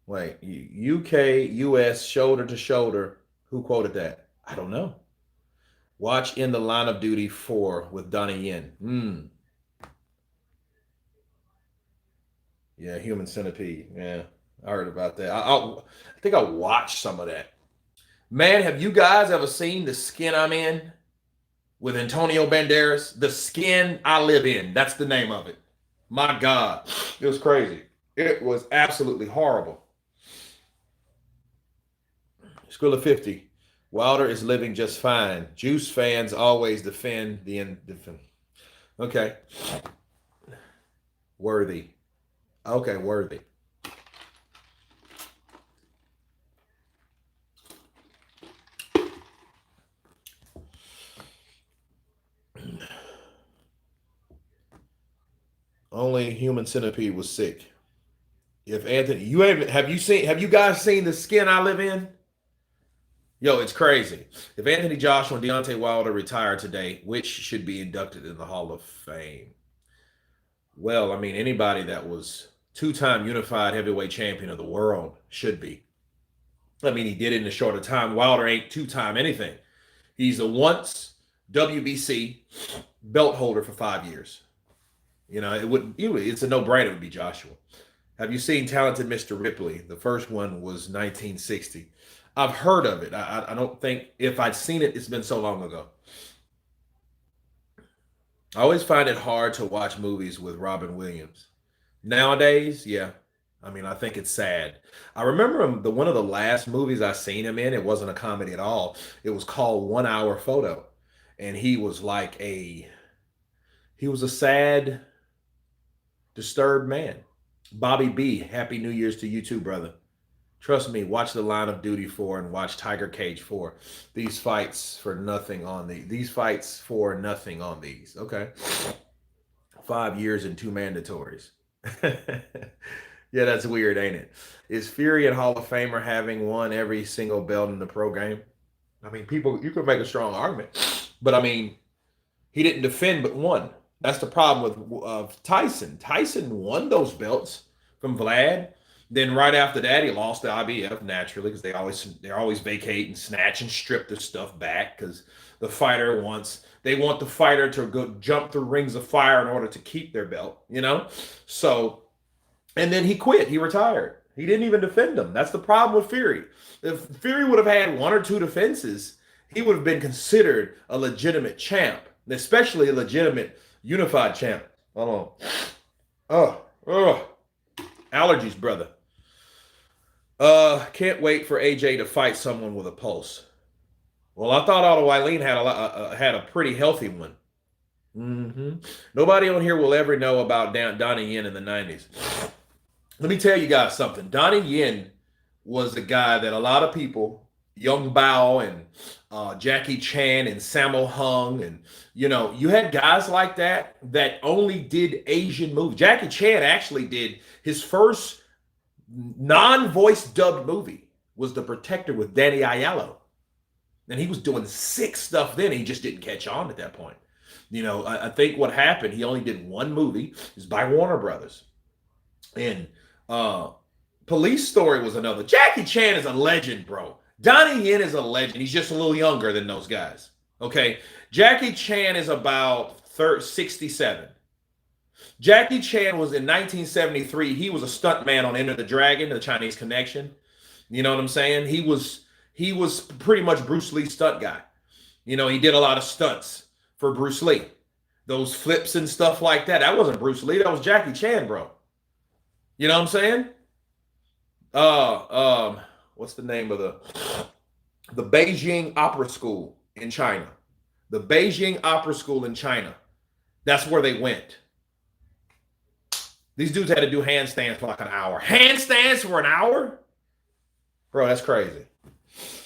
Wait, UK, US shoulder to shoulder. Who quoted that? I don't know. Watch In the Line of Duty 4 with Donnie Yen. Yeah, Human Centipede. Yeah, I heard about that. I think I watched some of that. Man, have you guys ever seen The Skin I'm In with Antonio Banderas? The Skin I Live In. That's the name of it. My God, it was crazy. It was absolutely horrible. School of 50. Wilder is living just fine. Juice fans always defend the Okay. Worthy. Okay, worthy. Only Human Centipede was sick. If Anthony, have you guys seen the skin I live in? Yo, it's crazy. If Anthony Joshua and Deontay Wilder retire today, which should be inducted in the Hall of Fame? Well, I mean, anybody that was two-time unified heavyweight champion of the world should be. I mean, he did it in a shorter time. Wilder ain't two-time anything. He's a once WBC belt holder for 5 years. It's a no-brainer. It would be Joshua. Have you seen Talented Mr. Ripley? The first one was 1960. I've heard of it. I don't think if I'd seen it, it's been so long ago. I always find it hard to watch movies with Robin Williams. Nowadays, yeah. I mean, I think it's sad. I remember one of the last movies I seen him in, it wasn't a comedy at all. It was called 1 Hour Photo. And he was a sad, disturbed man. Bobby B, Happy New Year's to you too, brother. Trust me, watch The Line of Duty 4 and watch Tiger Cage 4. These fights for nothing on these fights for nothing on these. Okay. 5 years and 2 mandatories. Yeah, that's weird, ain't it? Is Fury a Hall of Famer having won every single belt in the pro game? I mean, you could make a strong argument. But I mean, he didn't defend but won. That's the problem with Tyson. Tyson won those belts from Vlad. Then right after that, he lost the IBF naturally because they're always vacate and snatch and strip the stuff back because they want the fighter to go jump through rings of fire in order to keep their belt, So, and then he quit. He retired. He didn't even defend them. That's the problem with Fury. If Fury would have had 1 or 2 defenses, he would have been considered a legitimate champ, especially a legitimate unified champ. Hold on. Oh, allergies, brother. Can't wait for AJ to fight someone with a pulse. Well, I thought Otto Eileen had a pretty healthy one. Nobody on here will ever know about Donnie Yen in the 90s. Let me tell you guys something. Donnie Yen was the guy that a lot of people, Young Bao and Jackie Chan and Sammo Hung, and you had guys like that only did Asian movies. Jackie Chan actually did his first non-voice dubbed movie was The Protector with Danny Aiello. And he was doing sick stuff then. He just didn't catch on at that point. I think what happened, he only did one movie. It's by Warner Brothers. And Police Story was another. Jackie Chan is a legend, bro. Donnie Yen is a legend. He's just a little younger than those guys. Okay? Jackie Chan is about 67. Jackie Chan was in 1973. He was a stuntman on Enter the Dragon, The Chinese Connection. You know what I'm saying? He was pretty much Bruce Lee's stunt guy. He did a lot of stunts for Bruce Lee. Those flips and stuff like that. That wasn't Bruce Lee. That was Jackie Chan, bro. You know what I'm saying? What's the name of the Beijing Opera School in China? The Beijing Opera School in China. That's where they went. These dudes had to do handstands for like an hour. Handstands for an hour? Bro, that's crazy.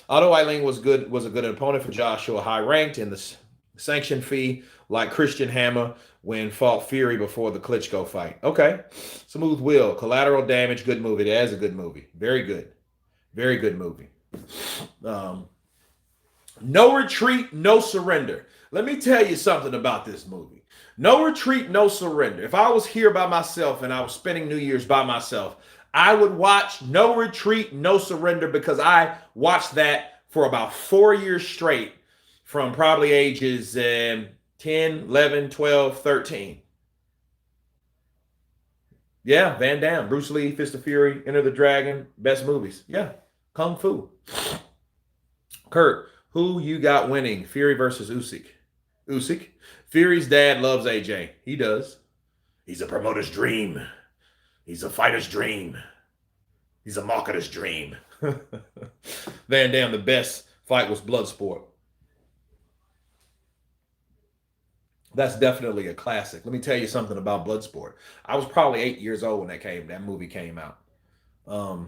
Otto Eileen was a good opponent for Joshua, high ranked in the sanction fee, like Christian Hammer when fought Fury before the Klitschko fight. Okay. Smooth Will, Collateral Damage, good movie. That is a good movie. Very good. Very good movie. No Retreat, No Surrender. Let me tell you something about this movie. No Retreat, No Surrender. If I was here by myself and I was spending New Year's by myself, I would watch No Retreat, No Surrender because I watched that for about 4 years straight from probably ages 10, 11, 12, 13. Yeah, Van Damme, Bruce Lee, Fist of Fury, Enter the Dragon, best movies. Yeah, Kung Fu. Kurt, who you got winning? Fury versus Usyk. Usyk. Fury's dad loves AJ. He does. He's a promoter's dream. He's a fighter's dream. He's a marketer's dream. Van Damme, the best fight was Bloodsport. That's definitely a classic. Let me tell you something about Bloodsport. I was probably 8 years old when that movie came out. Kumite,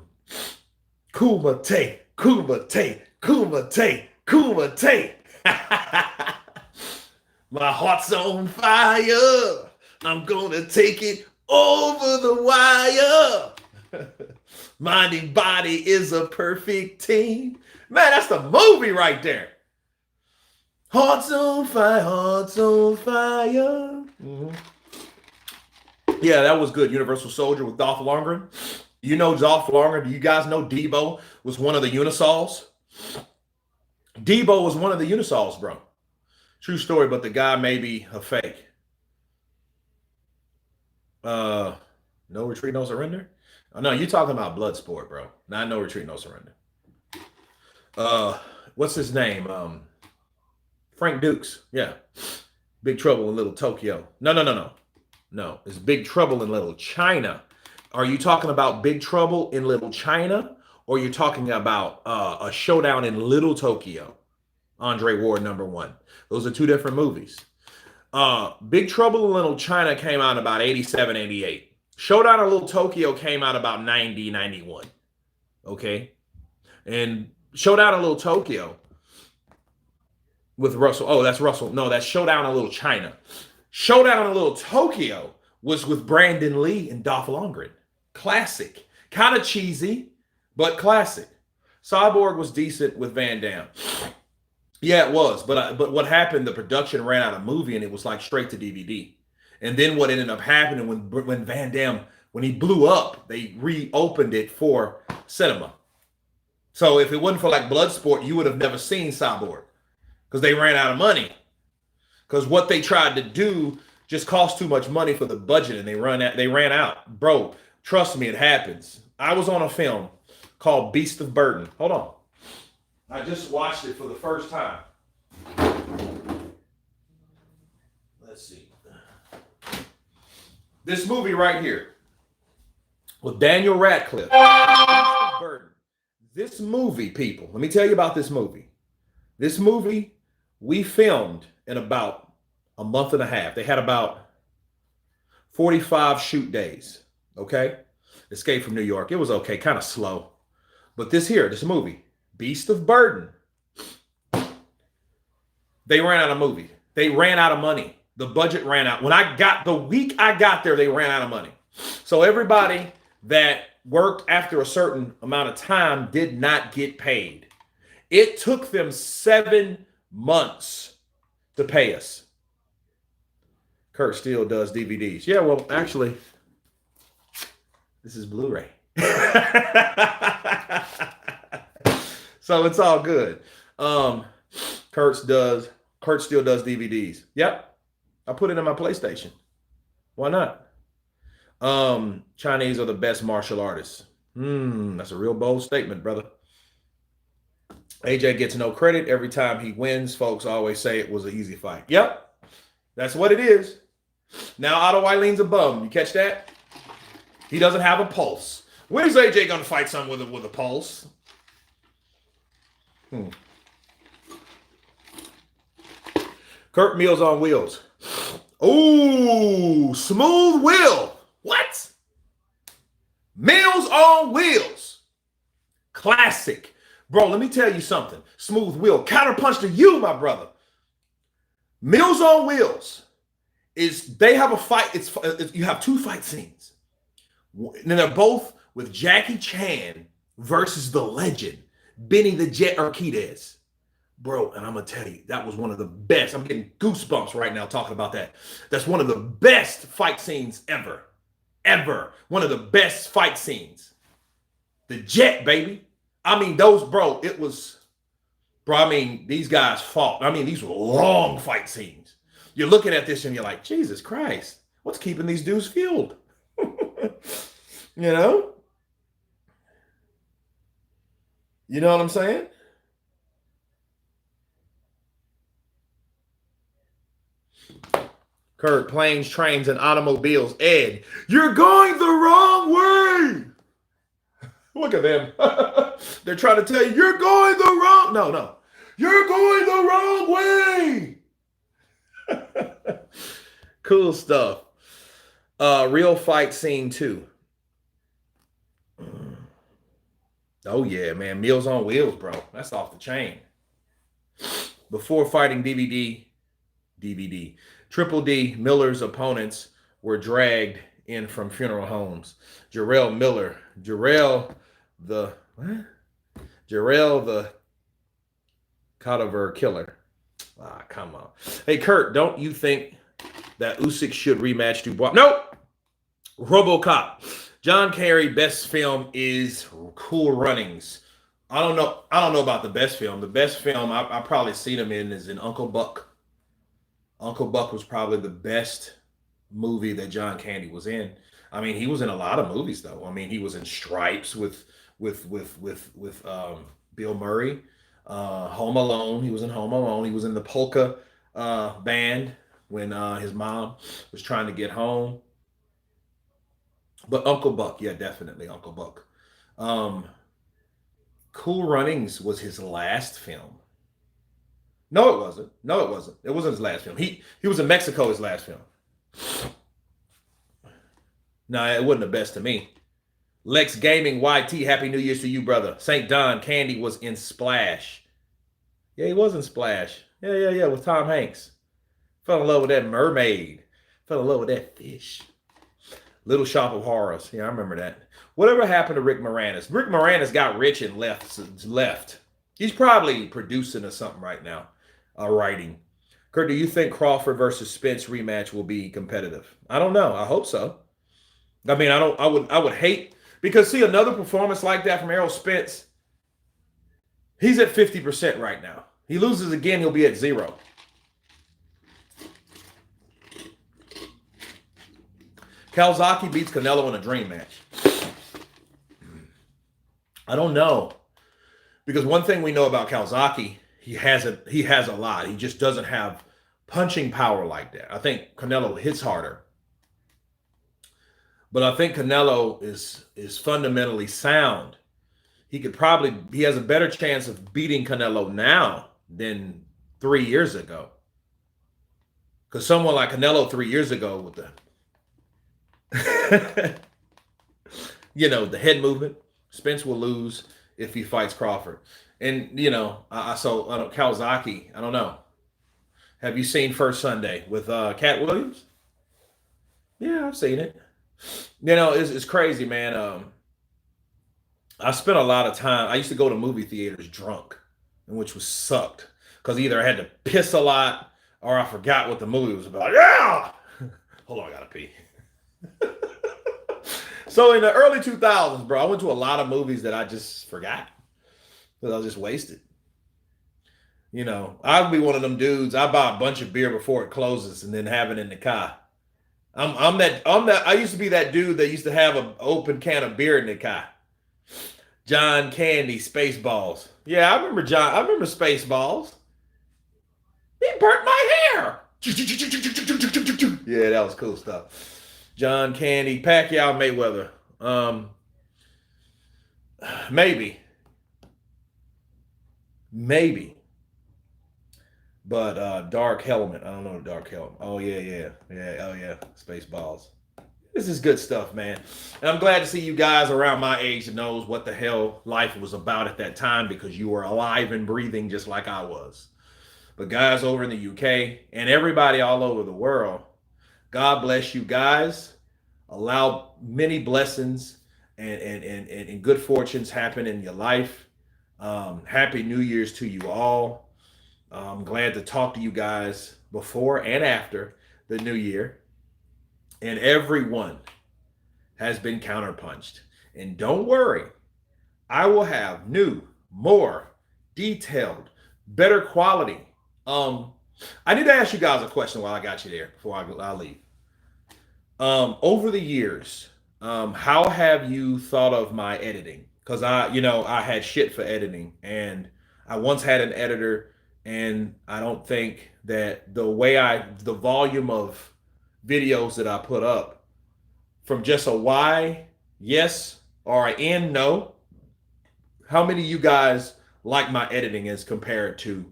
Kumite, Kumite, Kumite. My heart's on fire. I'm gonna take it over the wire. Minding body is a perfect team. Man, that's the movie right there. Hearts on fire, hearts on fire. Mm-hmm. Yeah, that was good. Universal Soldier with Dolph Lundgren. You know Dolph Lundgren. Do you guys know Debo was one of the Unisols? Debo was one of the Unisols, bro. True story, but the guy may be a fake. No retreat, no surrender. Oh, no, you're talking about Bloodsport, bro. Not no retreat, no surrender. What's his name? Frank Dukes. Yeah. Big Trouble in Little Tokyo. No, it's Big Trouble in Little China. Are you talking about Big Trouble in Little China, or you're talking about a Showdown in Little Tokyo? Andre Ward #1. Those are two different movies. Big Trouble in Little China came out about 87, 88. Showdown in Little Tokyo came out about 90, 91. Okay? And Showdown in Little Tokyo with Russell. Oh, that's Russell. No, that's Showdown in Little China. Showdown in Little Tokyo was with Brandon Lee and Dolph Lundgren. Classic. Kind of cheesy, but classic. Cyborg was decent with Van Damme. Yeah, it was. But what happened, the production ran out of movie and it was like straight to DVD. And then what ended up happening when Van Damme, when he blew up, they reopened it for cinema. So if it wasn't for like Bloodsport, you would have never seen Cyborg because they ran out of money. Because what they tried to do just cost too much money for the budget and they ran out. Bro, trust me, it happens. I was on a film called Beast of Burden. Hold on. I just watched it for the first time. Let's see. This movie right here with Daniel Radcliffe. Beast of Burden. This movie, people, let me tell you about this movie. This movie we filmed in about a month and a half. They had about 45 shoot days. Okay? Escape from New York. It was okay, kind of slow. But this movie, Beast of Burden, they ran out of movie. They ran out of money. The budget ran out. The week I got there, they ran out of money. So everybody that worked after a certain amount of time did not get paid. It took them 7 months to pay us. Kurt still does DVDs. Yeah, well, actually, this is Blu-ray. So it's all good. Kurt still does DVDs. Yep. I put it in my PlayStation. Why not? Chinese are the best martial artists. That's a real bold statement, brother. AJ gets no credit every time he wins. Folks always say it was an easy fight. Yep. That's what it is. Now Otto Eileen's a bum. You catch that? He doesn't have a pulse. When is AJ going to fight someone with a pulse? Kurt Meals on Wheels. Ooh, Smooth Will. What? Meals on Wheels. Classic. Bro, let me tell you something. Smooth Will. Counterpunch to you, my brother. Meals on Wheels they have a fight. You have 2 fight scenes. And they're both with Jackie Chan versus the legend, Benny the Jet Urquidez. Bro, and I'm going to tell you, that was one of the best. I'm getting goosebumps right now talking about that. That's one of the best fight scenes ever. Ever. One of the best fight scenes. The Jet, baby. I mean, these guys fought. I mean, these were long fight scenes. You're looking at this and you're like, Jesus Christ, what's keeping these dudes fueled? You know? You know what I'm saying? Kurt, planes, trains, and automobiles. Ed, you're going the wrong way. Look at them. They're trying to tell you, you're going the wrong. No. You're going the wrong way. Cool stuff. Real fight scene 2. Oh, yeah, man. Meals on Wheels, bro. That's off the chain. Before fighting DVD. Triple D, Miller's opponents were dragged in from funeral homes. Jarrell Miller. The what? Jarrell the Conover killer. Ah, come on. Hey, Kurt, don't you think that Usyk should rematch Dubois? Nope. RoboCop. John Kerry, best film is Cool Runnings. I don't know. I don't know about the best film. The best film I probably seen him in is in Uncle Buck. Uncle Buck was probably the best movie that John Candy was in. I mean, he was in a lot of movies though. I mean, he was in Stripes with Bill Murray. Home Alone. He was in Home Alone. He was in the polka band when his mom was trying to get home. But Uncle Buck, yeah, definitely Uncle Buck. Um, Cool Runnings was his last film. No, it wasn't. No, it wasn't. It wasn't his last film. He was in Mexico his last film. No, it wasn't the best to me. Lex Gaming YT, Happy New Year's to you, brother. St. Don Candy was in Splash. Yeah, he was in Splash. Yeah, with Tom Hanks. Fell in love with that mermaid. Fell in love with that fish. Little Shop of Horrors. Yeah, I remember that. Whatever happened to Rick Moranis? Rick Moranis got rich and left. He's probably producing or something right now, writing. Kurt, do you think Crawford versus Spence rematch will be competitive? I don't know. I hope so. I mean, I would hate, because see, another performance like that from Errol Spence, he's at 50% right now. He loses again, he'll be at 0. Calzaghe beats Canelo in a dream match. I don't know. Because one thing we know about Calzaghe, he has a lot. He just doesn't have punching power like that. I think Canelo hits harder. But I think Canelo is fundamentally sound. He has a better chance of beating Canelo now than 3 years ago. Because someone like Canelo 3 years ago with the the head movement, Spence will lose if he fights Crawford. And Calzaghe, I don't know. Have you seen First Sunday with Cat Williams? Yeah, I've seen it. It's crazy, man. I spent a lot of time. I used to go to movie theaters drunk, which was sucked because either I had to piss a lot or I forgot what the movie was about. Yeah, hold on, I gotta pee. So in the early 2000s, bro, I went to a lot of movies that I just forgot because I was just wasted. I'd be one of them dudes. I buy a bunch of beer before it closes and then have it in the car. I'm that. I used to be that dude that used to have an open can of beer in the car. John Candy, Spaceballs. Yeah, I remember John. I remember Spaceballs. He burnt my hair. Yeah, that was cool stuff. John Candy, Pacquiao, Mayweather. Maybe. But Dark Helmet. I don't know Dark Helmet. Oh yeah. Oh yeah. Spaceballs. This is good stuff, man. And I'm glad to see you guys around my age that knows what the hell life was about at that time, because you were alive and breathing just like I was. But guys over in the UK and everybody all over the world, God bless you guys. Allow many blessings and good fortunes happen in your life. Happy New Year's to you all. I'm glad to talk to you guys before and after the new year. And everyone has been counterpunched. And don't worry, I will have new, more detailed, better quality. I need to ask you guys a question while I got you there before I leave. Over the years, how have you thought of my editing? Because I had shit for editing, and I once had an editor, and I don't think that the volume of videos that I put up from just a Y, yes, or an N, no. How many of you guys like my editing as compared to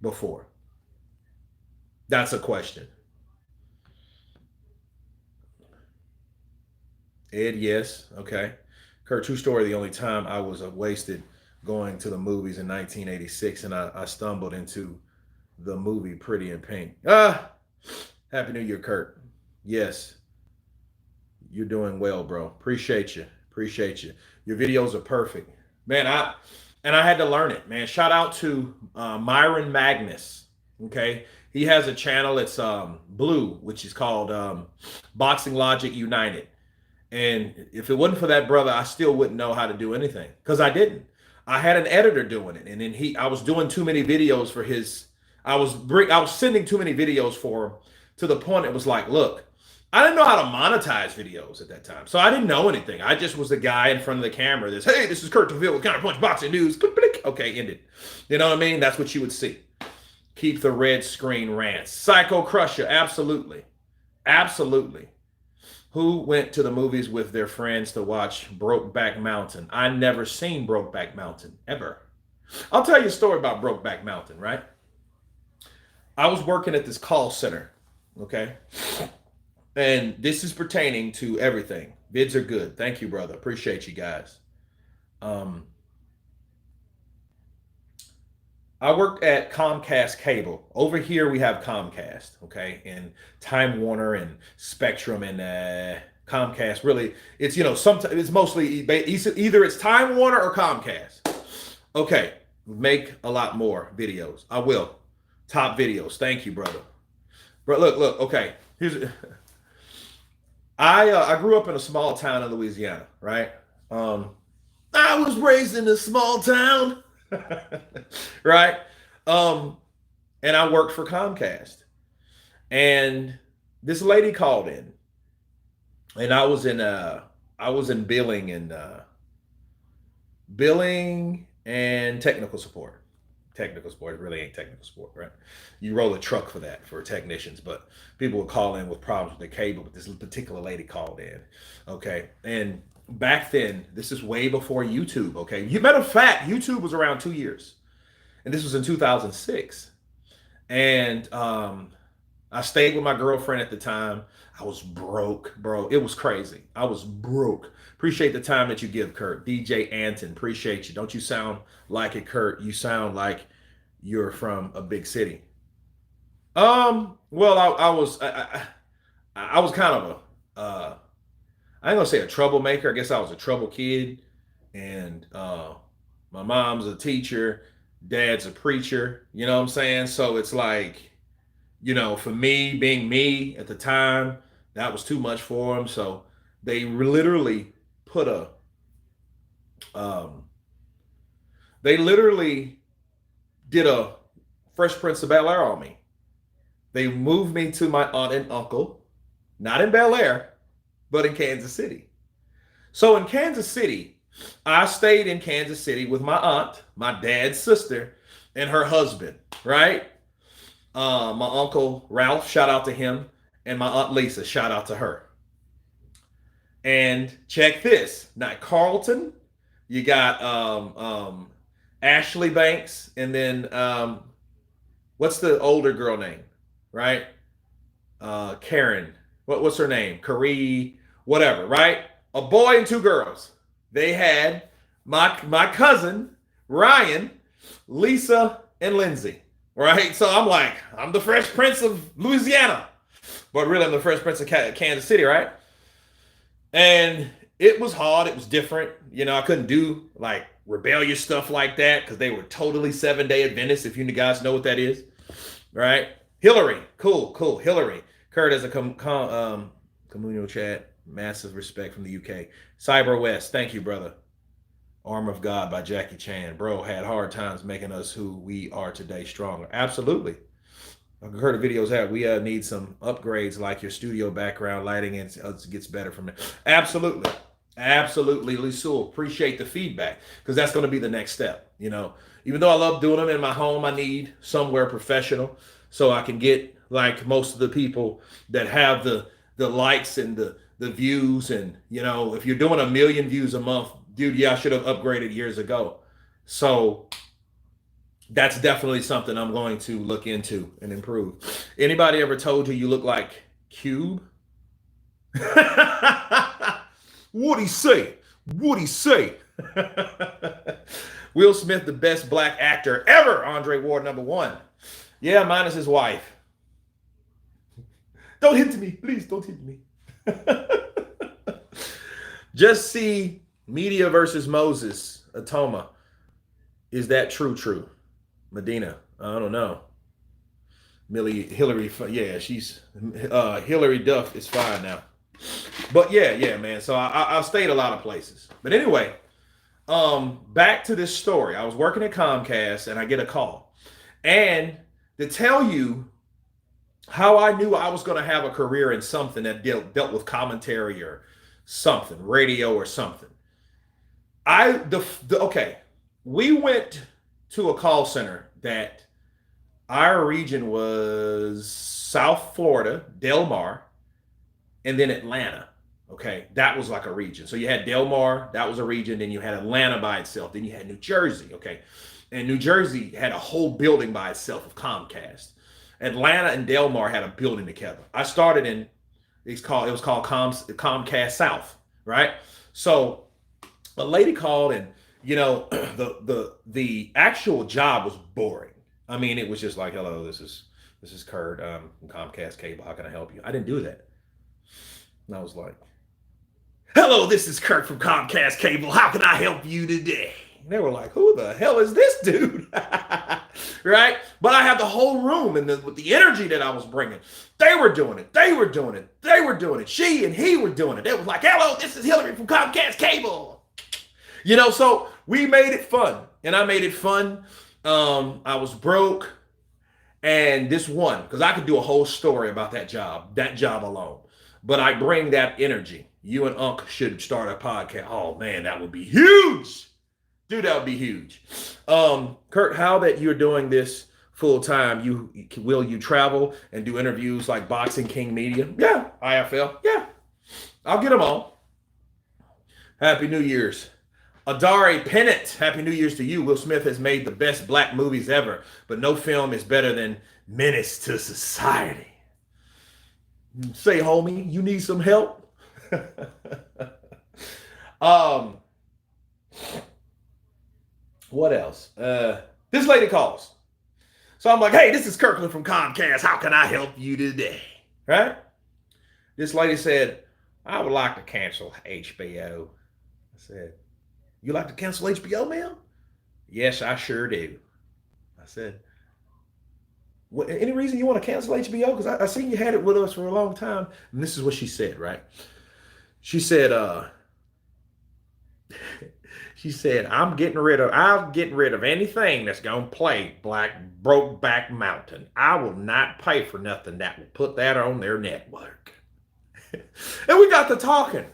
before? That's a question. Ed, yes. Okay. Kurt, true story. The only time I was wasted going to the movies in 1986, and I stumbled into the movie Pretty in Pink. Happy New Year, Kurt. Yes. You're doing well, bro. Appreciate you. Appreciate you. Your videos are perfect, man. I had to learn it, man. Shout out to Myron Magnus. Okay, he has a channel. It's blue, which is called Boxing Logic United. And if it wasn't for that brother, I still wouldn't know how to do anything because I didn't. I had an editor doing it, and then I was doing too many videos for his. I was sending too many videos for him to the point it was like, look, I didn't know how to monetize videos at that time, so I didn't know anything. I just was the guy in front of the camera. Hey, this is Kurt DeVille with Counterpunch Boxing News. Click, click. Okay, ended. You know what I mean? That's what you would see. Keep the red screen rants. Psycho Crusher, absolutely, absolutely. Who went to the movies with their friends to watch Brokeback Mountain? I never seen Brokeback Mountain, ever. I'll tell you a story about Brokeback Mountain, right? I was working at this call center, okay? And this is pertaining to everything. Vids are good. Thank you, brother. Appreciate you guys. I worked at Comcast Cable. Over here we have Comcast, okay, and Time Warner and Spectrum and Comcast. Really, it's sometimes it's mostly either it's Time Warner or Comcast. Okay, make a lot more videos. I will. Top videos. Thank you, brother. Bro, look. Okay, I grew up in a small town in Louisiana, right? I was raised in a small town. Right? And I worked for Comcast. And this lady called in. And I was in billing and technical support. Technical support, it really ain't technical support, right? You roll a truck for that for technicians, but people would call in with problems with the cable, but this particular lady called in. Okay. And back then, this is way before YouTube, okay? Matter of fact, YouTube was around 2 years. And this was in 2006. And I stayed with my girlfriend at the time. I was broke, bro. It was crazy. I was broke. Appreciate the time that you give, Kurt. DJ Anton, appreciate you. Don't you sound like it, Kurt? You sound like you're from a big city. Well, I was kind of I ain't gonna say a troublemaker. I guess I was a trouble kid, and my mom's a teacher, dad's a preacher. You know what I'm saying? So it's like, for me being me at the time, that was too much for them. So they literally put they literally did a Fresh Prince of Bel-Air on me. They moved me to my aunt and uncle, not in Bel-Air, but in Kansas City. So in Kansas City, I stayed in Kansas City with my aunt, my dad's sister, and her husband, right? My uncle Ralph, shout out to him, and my aunt Lisa, shout out to her. And check this. Now, Carlton, you got Ashley Banks, and then what's the older girl name, right? Karen. What's her name? Carrie, whatever, right? A boy and two girls. They had my cousin, Ryan, Lisa, and Lindsay, right? So I'm like, I'm the Fresh Prince of Louisiana, but really I'm the Fresh Prince of Kansas City, right? And it was hard. It was different. I couldn't do like rebellious stuff like that because they were totally 7-day Adventists, if you guys know what that is, right? Hillary, cool. Hillary. Kurt has a communal chat. Massive respect from the UK. Cyber West, thank you, brother. Arm of God by Jackie Chan. Bro, had hard times making us who we are today stronger. Absolutely. I've heard the videos out. We need some upgrades like your studio background lighting and it gets better from there. Absolutely. Absolutely, Lisul. Appreciate the feedback because that's going to be the next step. Even though I love doing them in my home, I need somewhere professional so I can get like most of the people that have the likes and the views. And, if you're doing 1 million views a month, dude, yeah, I should have upgraded years ago. So that's definitely something I'm going to look into and improve. Anybody ever told you look like Cube? What'd he say? Will Smith, the best black actor ever. Andre Ward, #1. Yeah, minus his wife. Don't hit me. Please don't hit me. Just see Media versus Moses, Atoma. Is that true? Medina, I don't know. Hillary, yeah, she's Hillary Duff is fine now. But yeah, man. So I've stayed a lot of places. But anyway, back to this story. I was working at Comcast and I get a call. And to tell you how I knew I was going to have a career in something that dealt with commentary or something, radio or something. Okay, we went to a call center that our region was South Florida, Del Mar, and then Atlanta. Okay, that was like a region. So you had Del Mar, that was a region. Then you had Atlanta by itself. Then you had New Jersey. Okay, and New Jersey had a whole building by itself of Comcast. Atlanta and Del Mar had a building together. I started in it was called Comcast South, right? So a lady called, and the actual job was boring. I mean, it was just like, hello, this is Kurt from Comcast Cable. How can I help you? I didn't do that. And I was like, hello, this is Kurt from Comcast Cable. How can I help you today? And they were like, who the hell is this dude? Right? But I had the whole room, and with the energy that I was bringing, they were doing it. They were doing it. They were doing it. She and he were doing it. They was like, hello, this is Hillary from Comcast Cable. So we made it fun, and I made it fun. I was broke, and this one, because I could do a whole story about that job alone. But I bring that energy. You and Unc should start a podcast. Oh man, that would be huge. Dude, that would be huge. Kurt, how that you're doing this full time, will you travel and do interviews like Boxing King Media? Yeah. IFL. Yeah. I'll get them all. Happy New Year's. Adari Pennant, Happy New Year's to you. Will Smith has made the best black movies ever, but no film is better than Menace to Society. Say, homie, you need some help? What else? This lady calls. So I'm like, hey, this is Kirkland from Comcast. How can I help you today? Right? This lady said, I would like to cancel HBO. I said, you like to cancel HBO, ma'am? Yes, I sure do. I said, any reason you want to cancel HBO? Because I seen you had it with us for a long time. And this is what she said, right? She said, I'm getting rid of anything that's gonna play Brokeback Mountain. I will not pay for nothing that will put that on their network. And we got to talking.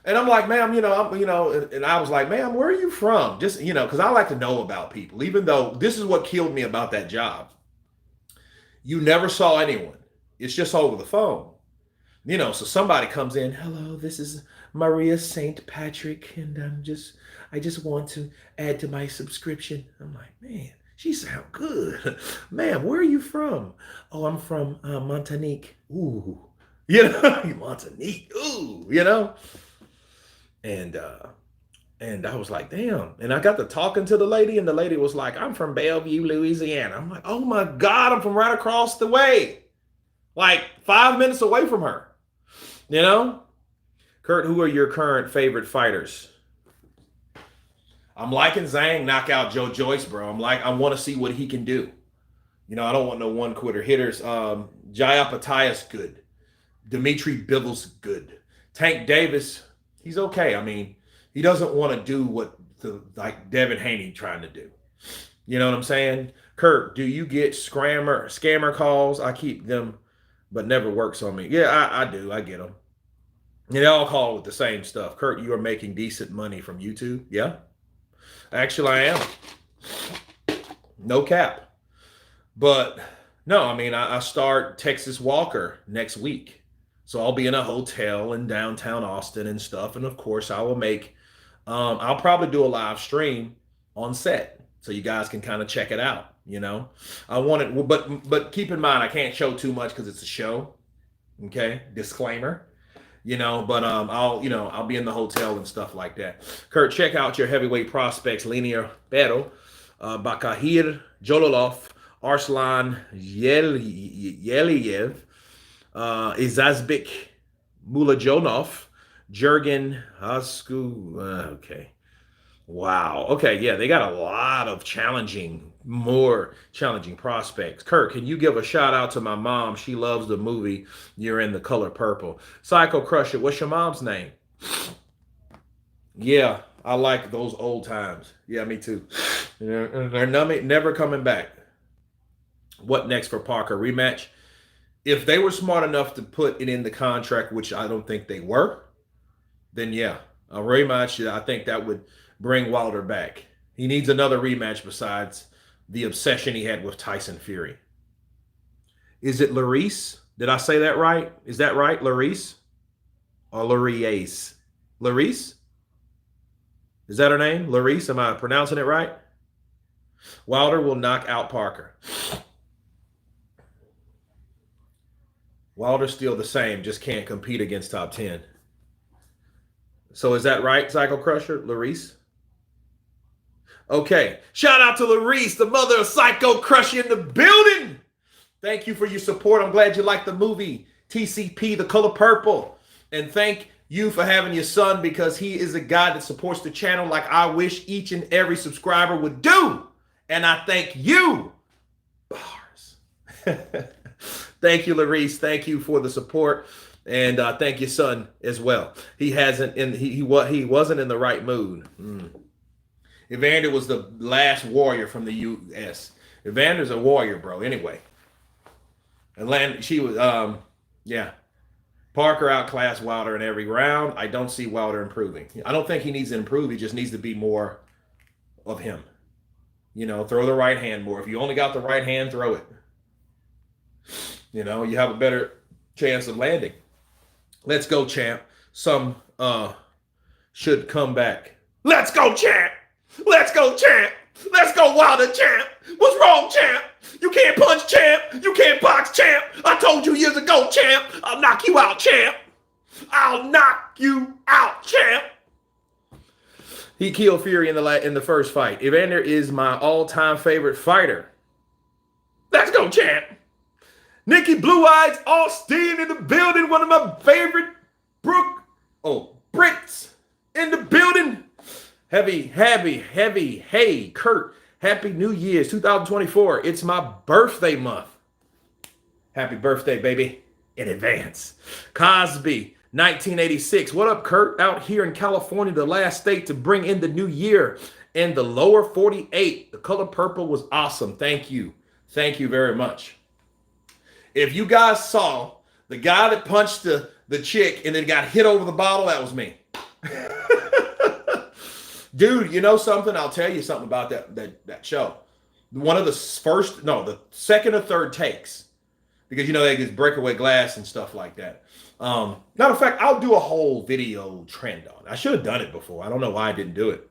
And I'm like, ma'am, and I was like, ma'am, where are you from? Just, because I like to know about people, even though this is what killed me about that job. You never saw anyone. It's just over the phone. So somebody comes in, hello, this is Maria St. Patrick, and I just want to add to my subscription. I'm like, man, she sound good. Ma'am, where are you from? Oh, I'm from Montanique. Ooh, Montanique. Ooh, And I was like, damn. And I got to talking to the lady, and the lady was like, I'm from Bellevue, Louisiana. I'm like, oh my God, I'm from right across the way. Like 5 minutes away from her. Kurt, who are your current favorite fighters? I'm liking Zhang knock out Joe Joyce, bro. I want to see what he can do. I don't want no one quitter hitters. Jayapatia's good. Dimitri Bivol's good. Tank Davis, he's okay. I mean, he doesn't want to do what Devin Haney trying to do. You know what I'm saying? Kurt, do you get scammer calls? I keep them, but never works on me. Yeah, I do. I get them. They all call with the same stuff. Kurt, you are making decent money from YouTube. Yeah. Actually, I am. No cap. But no, I mean, I start Texas Walker next week. So I'll be in a hotel in downtown Austin and stuff. And of course, I will make, I'll probably do a live stream on set so you guys can kind of check it out. I want it, but keep in mind, I can't show too much because it's a show. Okay. Disclaimer. But I'll be in the hotel and stuff like that. Kurt, check out your heavyweight prospects: Linear Pero, Bakahir Jololov, Arslan Yeliev, Izazbek Mulajonov, Jurgen Hosku. Okay. Wow. Okay. Yeah, they got a lot of more challenging prospects. Kurt, can you give a shout out to my mom? She loves the movie You're in the Color Purple. Psycho Crusher, what's your mom's name? Yeah, I like those old times. Yeah, me too. They're never coming back. What next for Parker? Rematch? If they were smart enough to put it in the contract, which I don't think they were, then yeah, a rematch, I think that would bring Wilder back. He needs another rematch besides the obsession he had with Tyson Fury. Is it Larice? Did I say that right? Is that right, Larice? Or Larice? Larice? Is that her name? Larice? Am I pronouncing it right? Wilder will knock out Parker. Wilder's still the same, just can't compete against top 10. So is that right, Psycho Crusher? Larice? Okay. Shout out to Larice, the mother of Psycho Crusher in the building. Thank you for your support. I'm glad you liked the movie TCP, The Color Purple. And thank you for having your son, because he is a guy that supports the channel like I wish each and every subscriber would do. And I thank you. Bars. Thank you, Larice. Thank you for the support. And thank your son as well. He wasn't in the right mood. Evander was the last warrior from the U.S. Evander's a warrior, bro. Anyway, she was yeah. Parker outclassed Wilder in every round. I don't see Wilder improving. I don't think he needs to improve. He just needs to be more of him. You know, throw the right hand more. If you only got the right hand, throw it. You know, you have a better chance of landing. Let's go, champ. Some should come back. Let's go, champ. Let's go, champ. Let's go, Wilder, champ. What's wrong, champ? You can't punch, champ. You can't box, champ. I told you years ago, champ. I'll knock you out, champ. I'll knock you out, champ. He killed Fury in the first fight. Evander is my all-time favorite fighter. Let's go, champ. Nikki Blue Eyes Austin in the building. One of my favorite Brits in the building. Heavy. Hey, Kurt. Happy New Year's 2024. It's my birthday month. Happy birthday, baby. In advance. Cosby, 1986. What up, Kurt? Out here in California, the last state to bring in the new year. In the lower 48. The color purple was awesome. Thank you. Thank you very much. If you guys saw the guy that punched the chick and then got hit over the bottle, that was me. Dude, you know something? I'll tell you something about that show. One of the second or third takes, because you know they get breakaway glass and stuff like that. Matter of fact, I'll do a whole video trend on it. I should have done it before. I don't know why I didn't do it.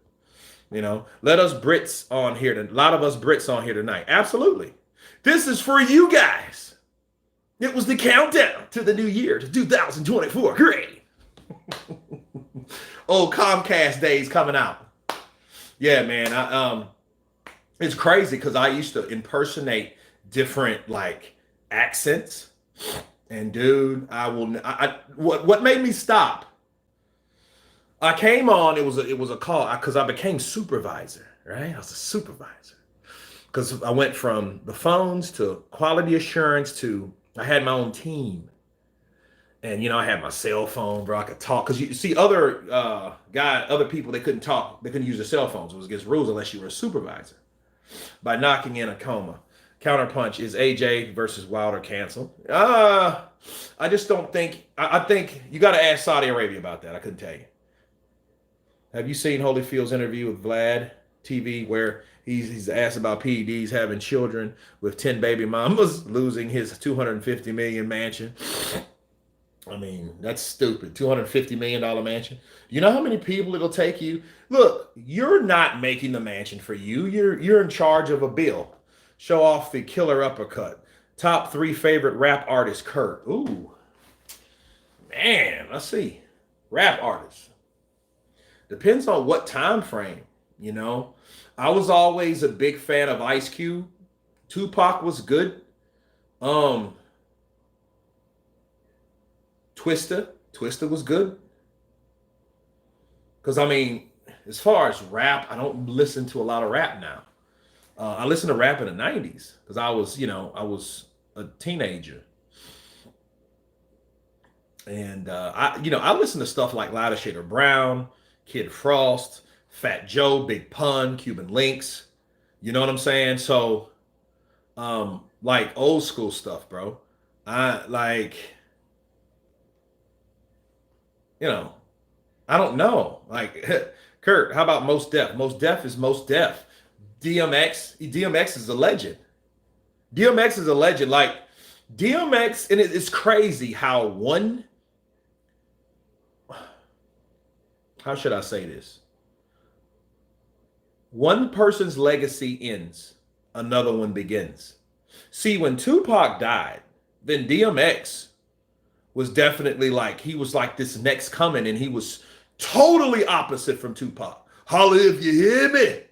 You know, let us Brits on here. A lot of us Brits on here tonight. Absolutely. This is for you guys. It was the countdown to the new year, to 2024. Great. Old Comcast days coming out. Yeah, man. It's crazy because I used to impersonate different like accents, and dude, what made me stop? I came on. It was a call because I became supervisor. Right, I was a supervisor because I went from the phones to quality assurance to I had my own team. And, you know, I had my cell phone, bro. I could talk. Because you see other people, they couldn't talk. They couldn't use their cell phones. It was against rules unless you were a supervisor. By knocking in a coma. Counterpunch, is AJ versus Wilder canceled? I just don't think. I think you got to ask Saudi Arabia about that. I couldn't tell you. Have you seen Holyfield's interview with Vlad TV where he's asked about PEDs, having children with 10 baby mamas, losing his $250 million mansion? I mean, that's stupid. $250 million mansion. You know how many people it'll take you? Look, you're not making the mansion for you. You're in charge of a bill. Show off the killer uppercut. Top 3 favorite rap artists, Kurt. Ooh. Man, let's see. Rap artists. Depends on what time frame, you know. I was always a big fan of Ice Cube. Tupac was good. Twista was good. Because I mean, as far as rap, I don't listen to a lot of rap now. I listened to rap in the '90s because I was a teenager, and I listen to stuff like Lighter Shade of Brown, Kid Frost, Fat Joe, Big Pun, Cuban Links. You know what I'm saying? So, like old school stuff, bro. I like, you know, I don't know. Like, Kurt, how about Most Def? Most Def is Most Def. DMX is a legend. DMX is a legend. Like DMX, and it's crazy how how should I say this? One person's legacy ends, another one begins. See, when Tupac died, then DMX was definitely like, he was like this next coming, and he was totally opposite from Tupac. Holla if you hear me.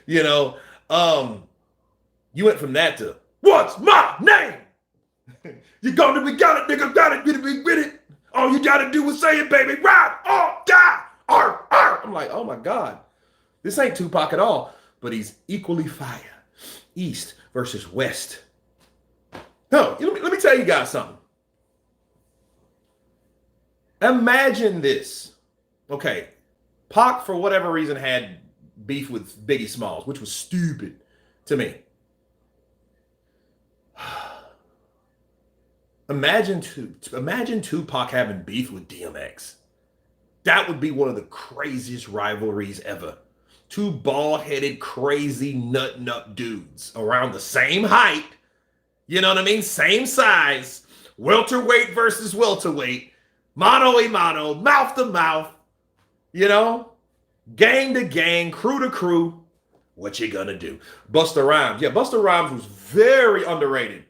you know, um, you went from that to what's my name? We got it, nigga, got it, get it, with it. All you gotta do is say it, baby. Ride or die. Arr, arr. I'm like, oh my God. This ain't Tupac at all, but he's equally fire. East versus West. No, let me tell you guys something. Imagine this. Okay, Pac, for whatever reason, had beef with Biggie Smalls, which was stupid to me. Imagine Tupac having beef with DMX. That would be one of the craziest rivalries ever. Two bald-headed, crazy nut dudes around the same height. You know what I mean? Same size. Welterweight versus welterweight. Mano a mano, mouth to mouth. You know? Gang to gang, crew to crew. What you gonna do? Busta Rhymes. Yeah, Busta Rhymes was very underrated.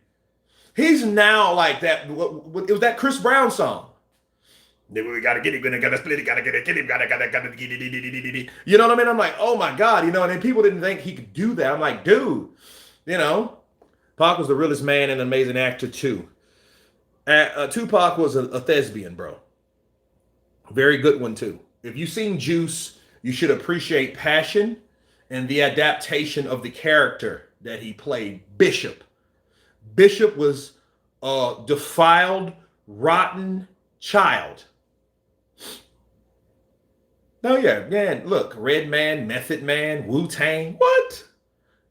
He's now like that. It was that Chris Brown song. We gotta get him, gotta split it, gotta get him, gotta get it. You know what I mean? I'm like, oh my God, and then people didn't think he could do that. I'm like, dude, Pac was the realest man and an amazing actor too. Tupac was a thespian, bro. Very good one too. If you've seen Juice, you should appreciate passion and the adaptation of the character that he played, Bishop. Bishop was a defiled, rotten child. Oh yeah, man. Look, Redman, Method Man, Wu-Tang. What?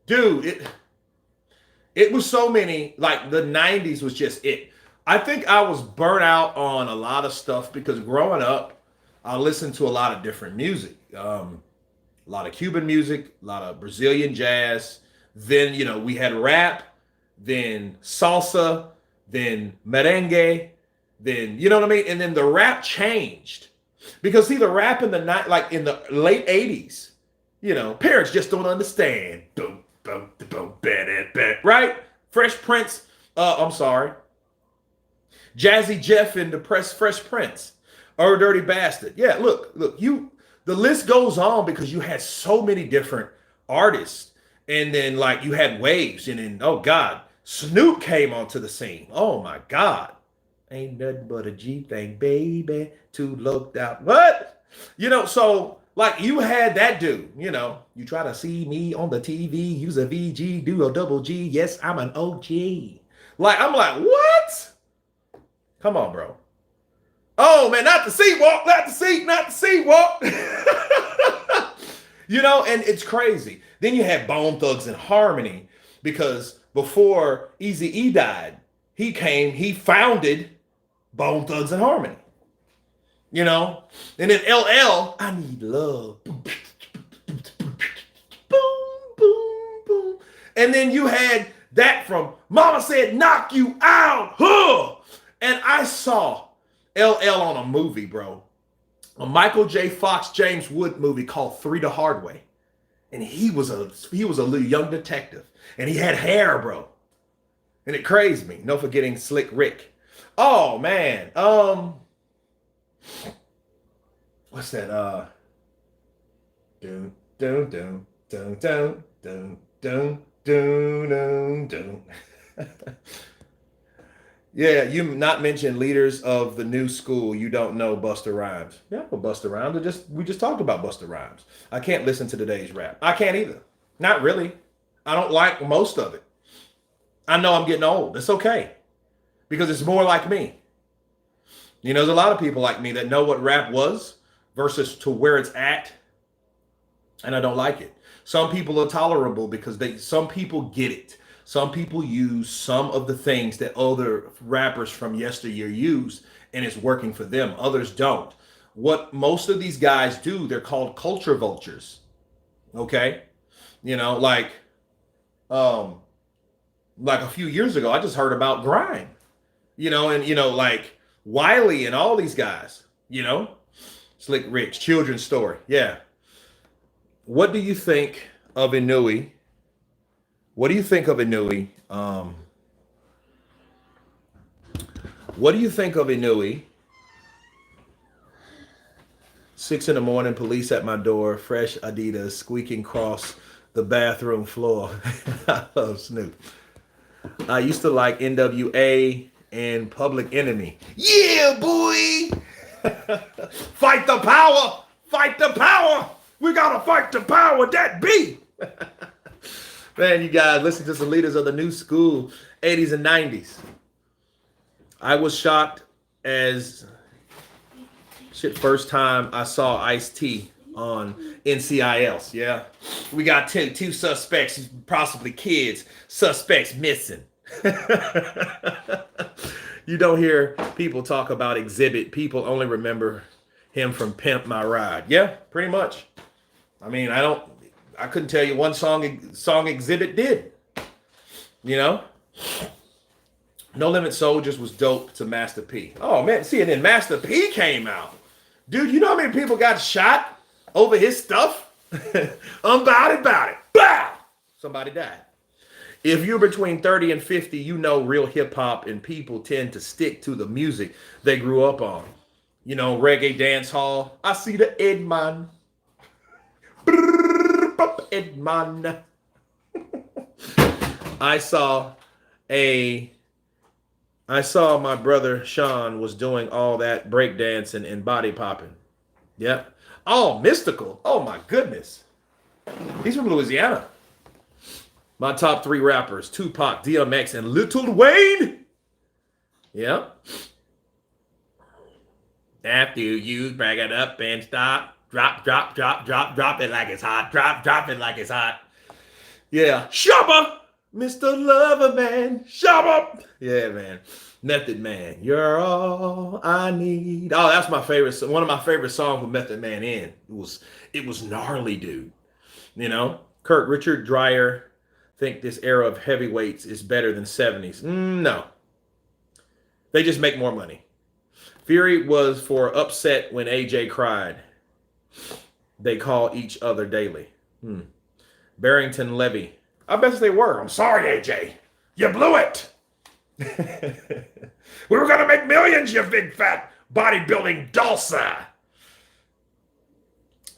Dude, it was so many, like the 90s was just it. I think I was burnt out on a lot of stuff because growing up, I listened to a lot of different music. A lot of Cuban music, a lot of Brazilian jazz. Then, we had rap, then salsa, then merengue, then, you know what I mean? And then the rap changed. Because see, the rap in the late 80s, parents just don't understand. Boom, boom, boom, right? Fresh Prince, I'm sorry. Jazzy Jeff and the Fresh Prince. Or Dirty Bastard. Yeah, look, the list goes on because you had so many different artists. And then you had waves, and then, oh God, Snoop came onto the scene. Oh my God. Ain't nothing but a G thing, baby. Too looked out. What? So you had that dude, you try to see me on the TV, use a VG, do a double G. Yes, I'm an OG. I'm like, what? Come on, bro. Oh man, not the seat walk, not the seat walk. And it's crazy. Then you had Bone Thugs and Harmony because before Eazy-E died, he founded Bone Thugs and Harmony. And then LL, I need love. Boom, boom, boom. And then you had that from Mama Said Knock You Out. Huh? And I saw LL on a movie, bro. A Michael J. Fox, James Wood movie called Three the Hard Way. And he was a little young detective. And he had hair, bro. And it crazed me. No forgetting Slick Rick. Oh man. What's that? Dun dun dun dun dun dun dun dun dun dun. Yeah, you not mentioned leaders of the new school. You don't know Busta Rhymes. Yeah, well, Busta Rhymes. We just talked about Busta Rhymes. I can't listen to today's rap. I can't either. Not really. I don't like most of it. I know I'm getting old. It's okay because it's more like me. You know, there's a lot of people like me that know what rap was versus to where it's at, and I don't like it. Some people are tolerable because some people get it. Some people use some of the things that other rappers from yesteryear use, and it's working for them. Others don't. What most of these guys do, they're called culture vultures. Okay, you know, um, like a few years ago, I just heard about grime. Like Wiley and all these guys. Slick Rich, children's story. Yeah. What do you think of Inui? What do you think of Inui? What do you think of Inui? 6 in the morning, police at my door, fresh Adidas, squeaking across the bathroom floor. I love Snoop. I used to like NWA and Public Enemy. Yeah, boy! Fight the power! Fight the power! We gotta fight the power that be! Man, you guys, listen to some leaders of the new school, 80s and 90s. I was shocked as first time I saw Ice-T on NCIS. Yeah. We got two suspects, possibly kids, suspects missing. You don't hear people talk about Exhibit. People only remember him from Pimp My Ride. Yeah, pretty much. I mean, I couldn't tell you one song Exhibit did. You know? No Limit Soldiers was dope to Master P. Oh, man. See, and then Master P came out. Dude, you know how many people got shot over his stuff? About it. Bow! Somebody died. If you're between 30 and 50, you know real hip hop and people tend to stick to the music they grew up on. You know, reggae dance hall. I see the Edman. Edman. I saw my brother Sean was doing all that breakdancing and body popping. Yep. Oh, Mystical. Oh my goodness. He's from Louisiana. My top 3 rappers, Tupac, DMX, and Lil Wayne. Yep. After you bring it up and stop. Drop it like it's hot. Drop it like it's hot. Yeah. Shabba! Mr. Lover Man. Shabba! Yeah, man. Method Man. You're all I need. Oh, that's my favorite. One of my favorite songs with Method Man in. It was gnarly, dude. You know? Kurt Richard Dreyer think this era of heavyweights is better than 70s. No. They just make more money. Fury was for upset when AJ cried. They call each other daily. Barrington Levy. I bet they were. I'm sorry, AJ. You blew it. We were going to make millions, you big fat bodybuilding dulcer.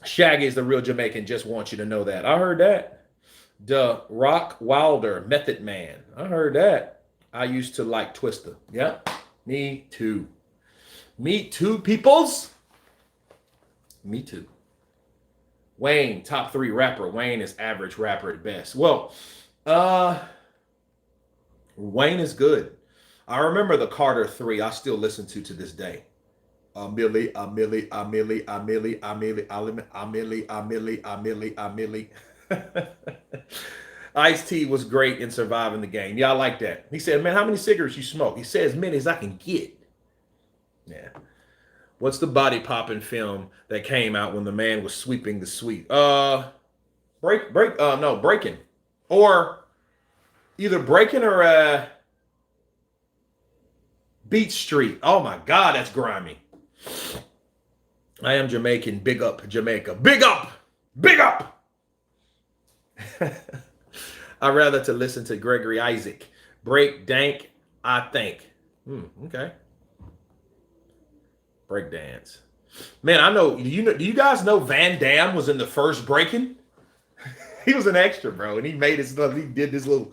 Shaggy's the real Jamaican. Just want you to know that. I heard that. The Rock Wilder, Method Man. I heard that. I used to like Twister. Yeah, me too. Me too, peoples. Me too. Wayne, top 3 rapper. Wayne is average rapper at best. Well, Wayne is good. I remember the Carter 3. I still listen to this day. Millie. Ice-T was great in surviving the game. Yeah, I like that. He said, man, how many cigarettes you smoke? He said, as many as I can get. Yeah. What's the body popping film that came out when the man was sweeping the suite? Breaking. Or either Breaking or Beat Street. Oh my God, that's grimy. I am Jamaican. Big up, Jamaica. Big up! Big up! I'd rather to listen to Gregory Isaac. Break dank, I think. Okay. Break dance. Man, I know. Do you guys know Van Damme was in the first Breaking? He was an extra, bro, and he made his stuff. He did this little.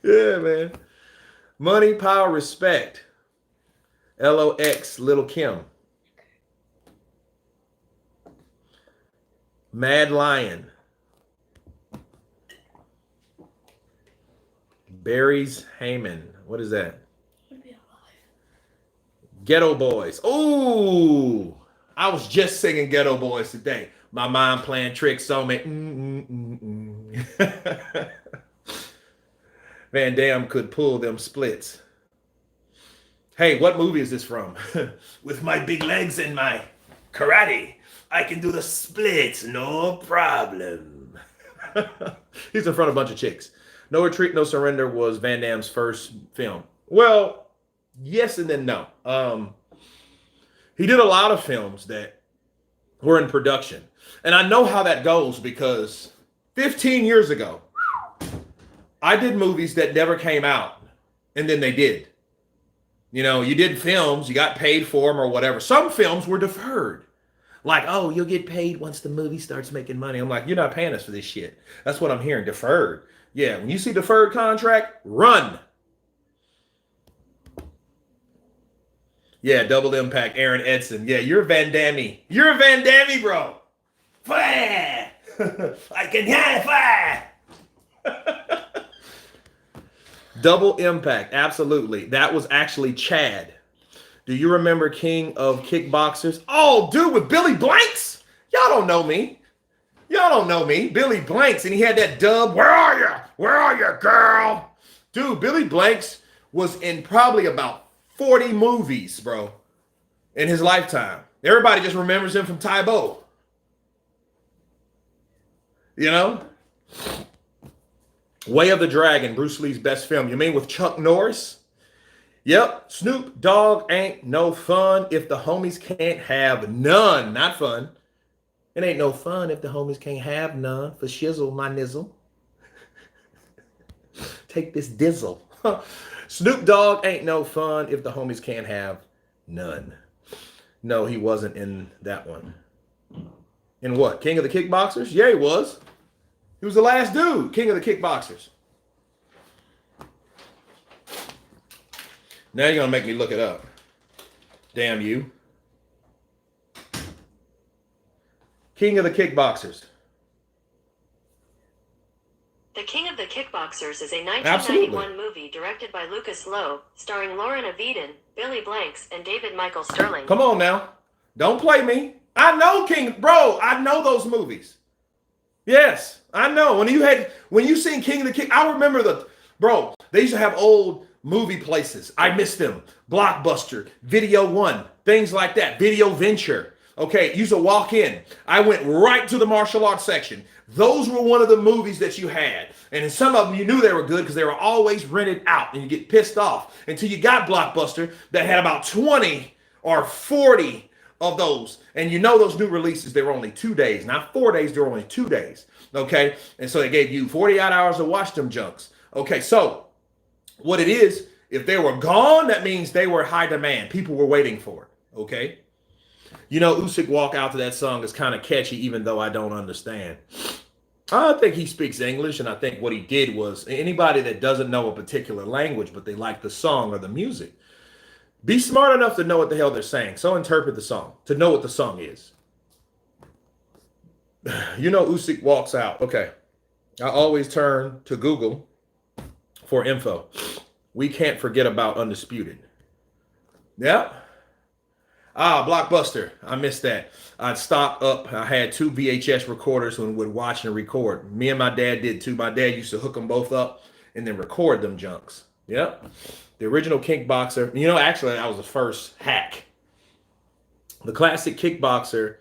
Yeah, man. Money, Power, Respect. LOX, Little Kim. Mad Lion. Barry's Heyman. What is that? Ghetto Boys. Ooh, I was just singing Ghetto Boys today. My mind playing tricks on me. Van Damme could pull them splits. Hey, what movie is this from? With my big legs and my karate, I can do the splits, no problem. He's in front of a bunch of chicks. No Retreat, No Surrender was Van Damme's first film. Well, yes and then no. He did a lot of films that were in production. And I know how that goes because 15 years ago, I did movies that never came out. And then they did. You know, you did films, you got paid for them or whatever. Some films were deferred. Like, oh, you'll get paid once the movie starts making money. I'm like, you're not paying us for this shit. That's what I'm hearing, deferred. Yeah, when you see deferred contract, run. Yeah, Double Impact, Aaron Edson. Yeah, you're Van Damme. You're a Van Damme, bro. Fire! I can hear fire! Double Impact, absolutely. That was actually Chad. Do you remember King of Kickboxers? Oh, dude, with Billy Blanks? Y'all don't know me. Y'all don't know me. Billy Blanks, and he had that dub. Where are you? Where are you, girl? Dude, Billy Blanks was in probably about 40 movies, bro, in his lifetime. Everybody just remembers him from Tybo. You know? Way of the Dragon, Bruce Lee's best film. You mean with Chuck Norris? Yep. Snoop Dogg ain't no fun if the homies can't have none. Not fun. It ain't no fun if the homies can't have none. For shizzle, my nizzle. Take this dizzle. Snoop Dogg ain't no fun if the homies can't have none. No, he wasn't in that one. In what? King of the Kickboxers? Yeah, he was. He was the last dude, King of the Kickboxers. Now you're going to make me look it up. Damn you. King of the Kickboxers. The King of the Kickboxers is a 1991 movie directed by Lucas Lowe, starring Lauren Avedon, Billy Blanks, and David Michael Sterling. Come on now. Don't play me. I know King. Bro, I know those movies. Yes, I know. When you seen King of the Kick, I remember they used to have old movie places. I miss them. Blockbuster, Video One, things like that. Video Venture. Okay, you used to walk in. I went right to the martial arts section. Those were one of the movies that you had. And in some of them, you knew they were good because they were always rented out. And you get pissed off until you got Blockbuster that had about 20 or 40 of those. And you know those new releases, they were only 2 days. Not 4 days, they were only 2 days. Okay, and so they gave you 48 hours to watch them junks. Okay, so what it is, if they were gone, that means they were high demand. People were waiting for it. Okay. You know, Usyk walk out to that song is kind of catchy, even though I don't understand. I think he speaks English, and I think what he did was anybody that doesn't know a particular language, but they like the song or the music, be smart enough to know what the hell they're saying. So interpret the song, to know what the song is. You know, Usyk walks out. Okay. I always turn to Google for info. We can't forget about Undisputed. Yeah. Blockbuster. I missed that. I'd stock up. I had 2 VHS recorders and would watch and record. Me and my dad did too. My dad used to hook them both up and then record them junks. Yep. The original Kickboxer. You know, actually, that was the first hack. The classic Kickboxer,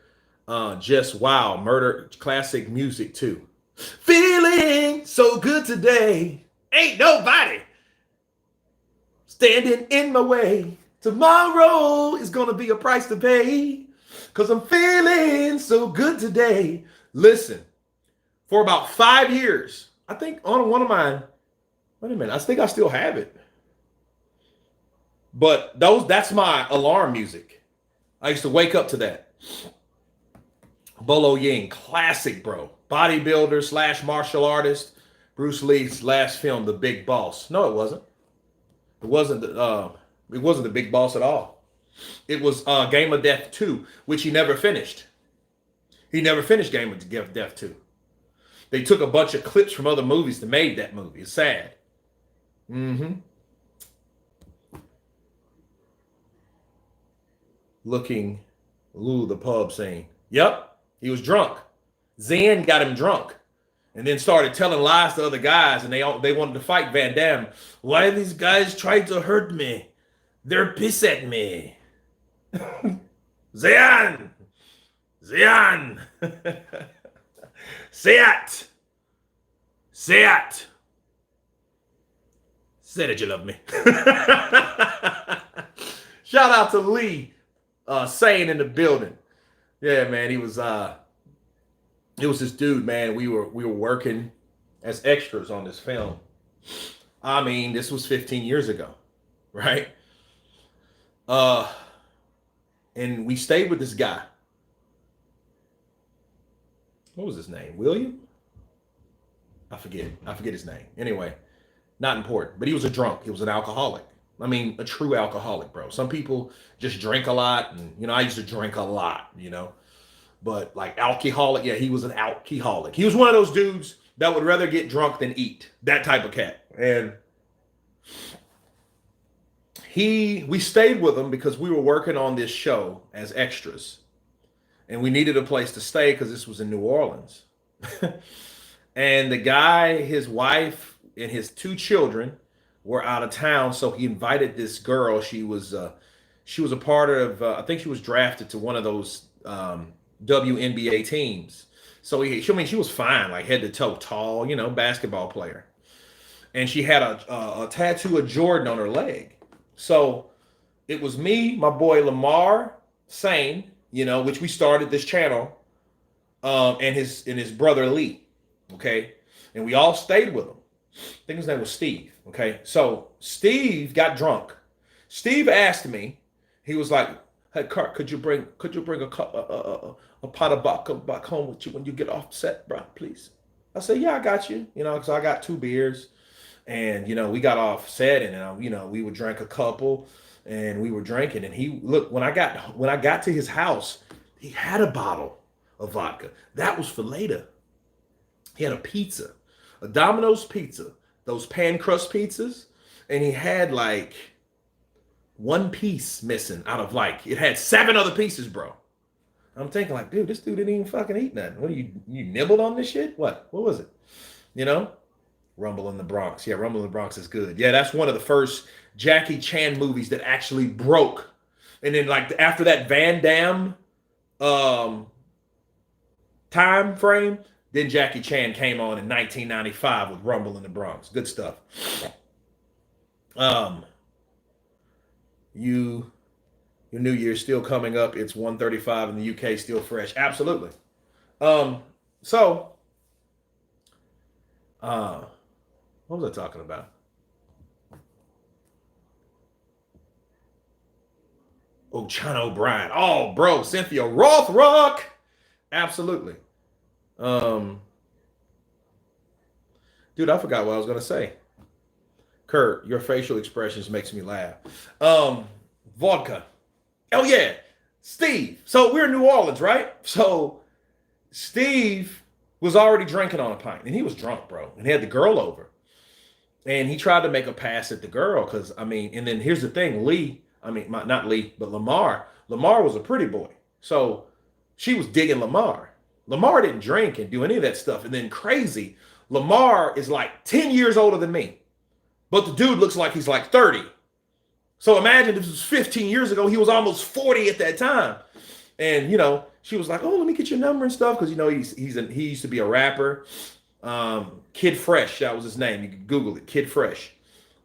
just wow. Murder, classic music too. Feeling so good today. Ain't nobody standing in my way. Tomorrow is going to be a price to pay because I'm feeling so good today. Listen, for about 5 years, I think on one of mine, wait a minute, I think I still have it. But that's my alarm music. I used to wake up to that. Bolo Ying, classic, bro. Bodybuilder / martial artist. Bruce Lee's last film, The Big Boss. No, it wasn't. It wasn't the Big Boss at all. It was Game of Death 2, which he never finished. He never finished Game of Death 2. They took a bunch of clips from other movies to make that movie. It's sad. Mm-hmm. Looking, Lou the pub saying, yep, he was drunk. Zen got him drunk. And then started telling lies to other guys, and they wanted to fight Van Damme. Why are these guys trying to hurt me? They're piss at me. Zian! Zian! Say it! Say it! Say that you love me. Shout out to Lee Sane in the building. Yeah, man, he was it was this dude, man. We were working as extras on this film. I mean, this was 15 years ago, right? And we stayed with this guy. What was his name? William? I forget his name. Anyway, not important. But he was a drunk. He was an alcoholic. I mean, a true alcoholic, bro. Some people just drink a lot. And, I used to drink a lot, But like alcoholic, yeah, he was an alcoholic. He was one of those dudes that would rather get drunk than eat. That type of cat. And we stayed with him because we were working on this show as extras. And we needed a place to stay because this was in New Orleans. And the guy, his wife, and his 2 children were out of town. So he invited this girl. She was a part of, I think she was drafted to one of those WNBA teams. So she was fine, like head to toe, tall, basketball player. And she had a tattoo of Jordan on her leg. So it was me, my boy Lamar Sane, which we started this channel, and his brother Lee. Okay. And we all stayed with him. I think his name was Steve. Okay. So Steve got drunk. Steve asked me, he was like, hey, Kurt, could you bring a pot of vodka back home with you when you get off set, bro, please? I said, yeah, I got you. So I got 2 beers, and we got off set, and we would drink a couple, and we were drinking. And when I got to his house, he had a bottle of vodka. That was for later. He had a pizza, a Domino's pizza, those pan crust pizzas, and he had like 1 piece missing out of it had 7 other pieces, bro. I'm thinking like, dude, this dude didn't even fucking eat nothing. What, you nibbled on this shit? What was it? Rumble in the Bronx. Yeah, Rumble in the Bronx is good. Yeah, that's one of the first Jackie Chan movies that actually broke. And then after that Van Damme time frame, then Jackie Chan came on in 1995 with Rumble in the Bronx. Good stuff. Your New Year's still coming up. It's 1:35 in the UK, still fresh. Absolutely. What was I talking about? Oh, China O'Brien. Oh, bro, Cynthia Rothrock. Absolutely. Dude, I forgot what I was gonna say. Kurt, your facial expressions makes me laugh. Vodka. Oh yeah, Steve. So we're in New Orleans, right? So Steve was already drinking on a pint, and he was drunk, bro, and he had the girl over, and he tried to make a pass at the girl because and then here's the thing, not Lee, but Lamar. Lamar was a pretty boy, so she was digging Lamar. Lamar didn't drink and do any of that stuff, and then crazy, Lamar is like 10 years older than me. But the dude looks like he's like 30. So imagine this was 15 years ago. He was almost 40 at that time. And, she was like, oh, let me get your number and stuff. Because, he used to be a rapper. Kid Fresh, that was his name. You can Google it, Kid Fresh.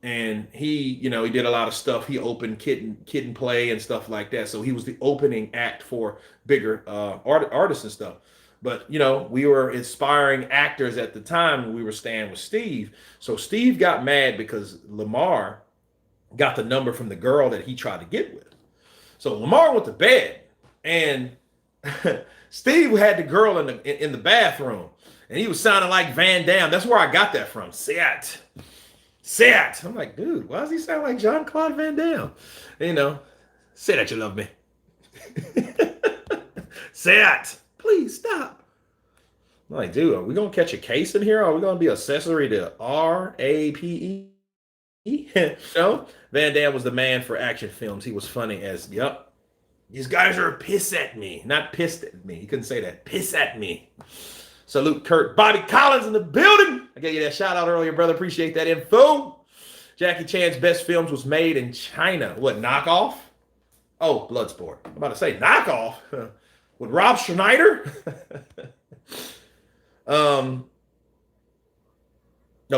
And he did a lot of stuff. He opened Kid and Play and stuff like that. So he was the opening act for bigger artists and stuff. But, we were inspiring actors at the time when we were staying with Steve. So Steve got mad because Lamar got the number from the girl that he tried to get with. So Lamar went to bed, and Steve had the girl in the bathroom, and he was sounding like Van Damme. That's where I got that from. Say Say it. I'm like, dude, why does he sound like Jean-Claude Van Damme? You know, say that you love me. Say it. Please stop. I'm like, dude, are we going to catch a case in here? Or are we going to be accessory to R-A-P-E? No, Van Damme was the man for action films. He was funny as, yep. These guys are piss at me. Not pissed at me. He couldn't say that. Piss at me. Salute Kurt. Bobby Collins in the building. I gave you that shout out earlier, brother. Appreciate that info. Jackie Chan's best films was made in China. What, knockoff? Oh, Bloodsport. I'm about to say knockoff. With Rob Schneider? No,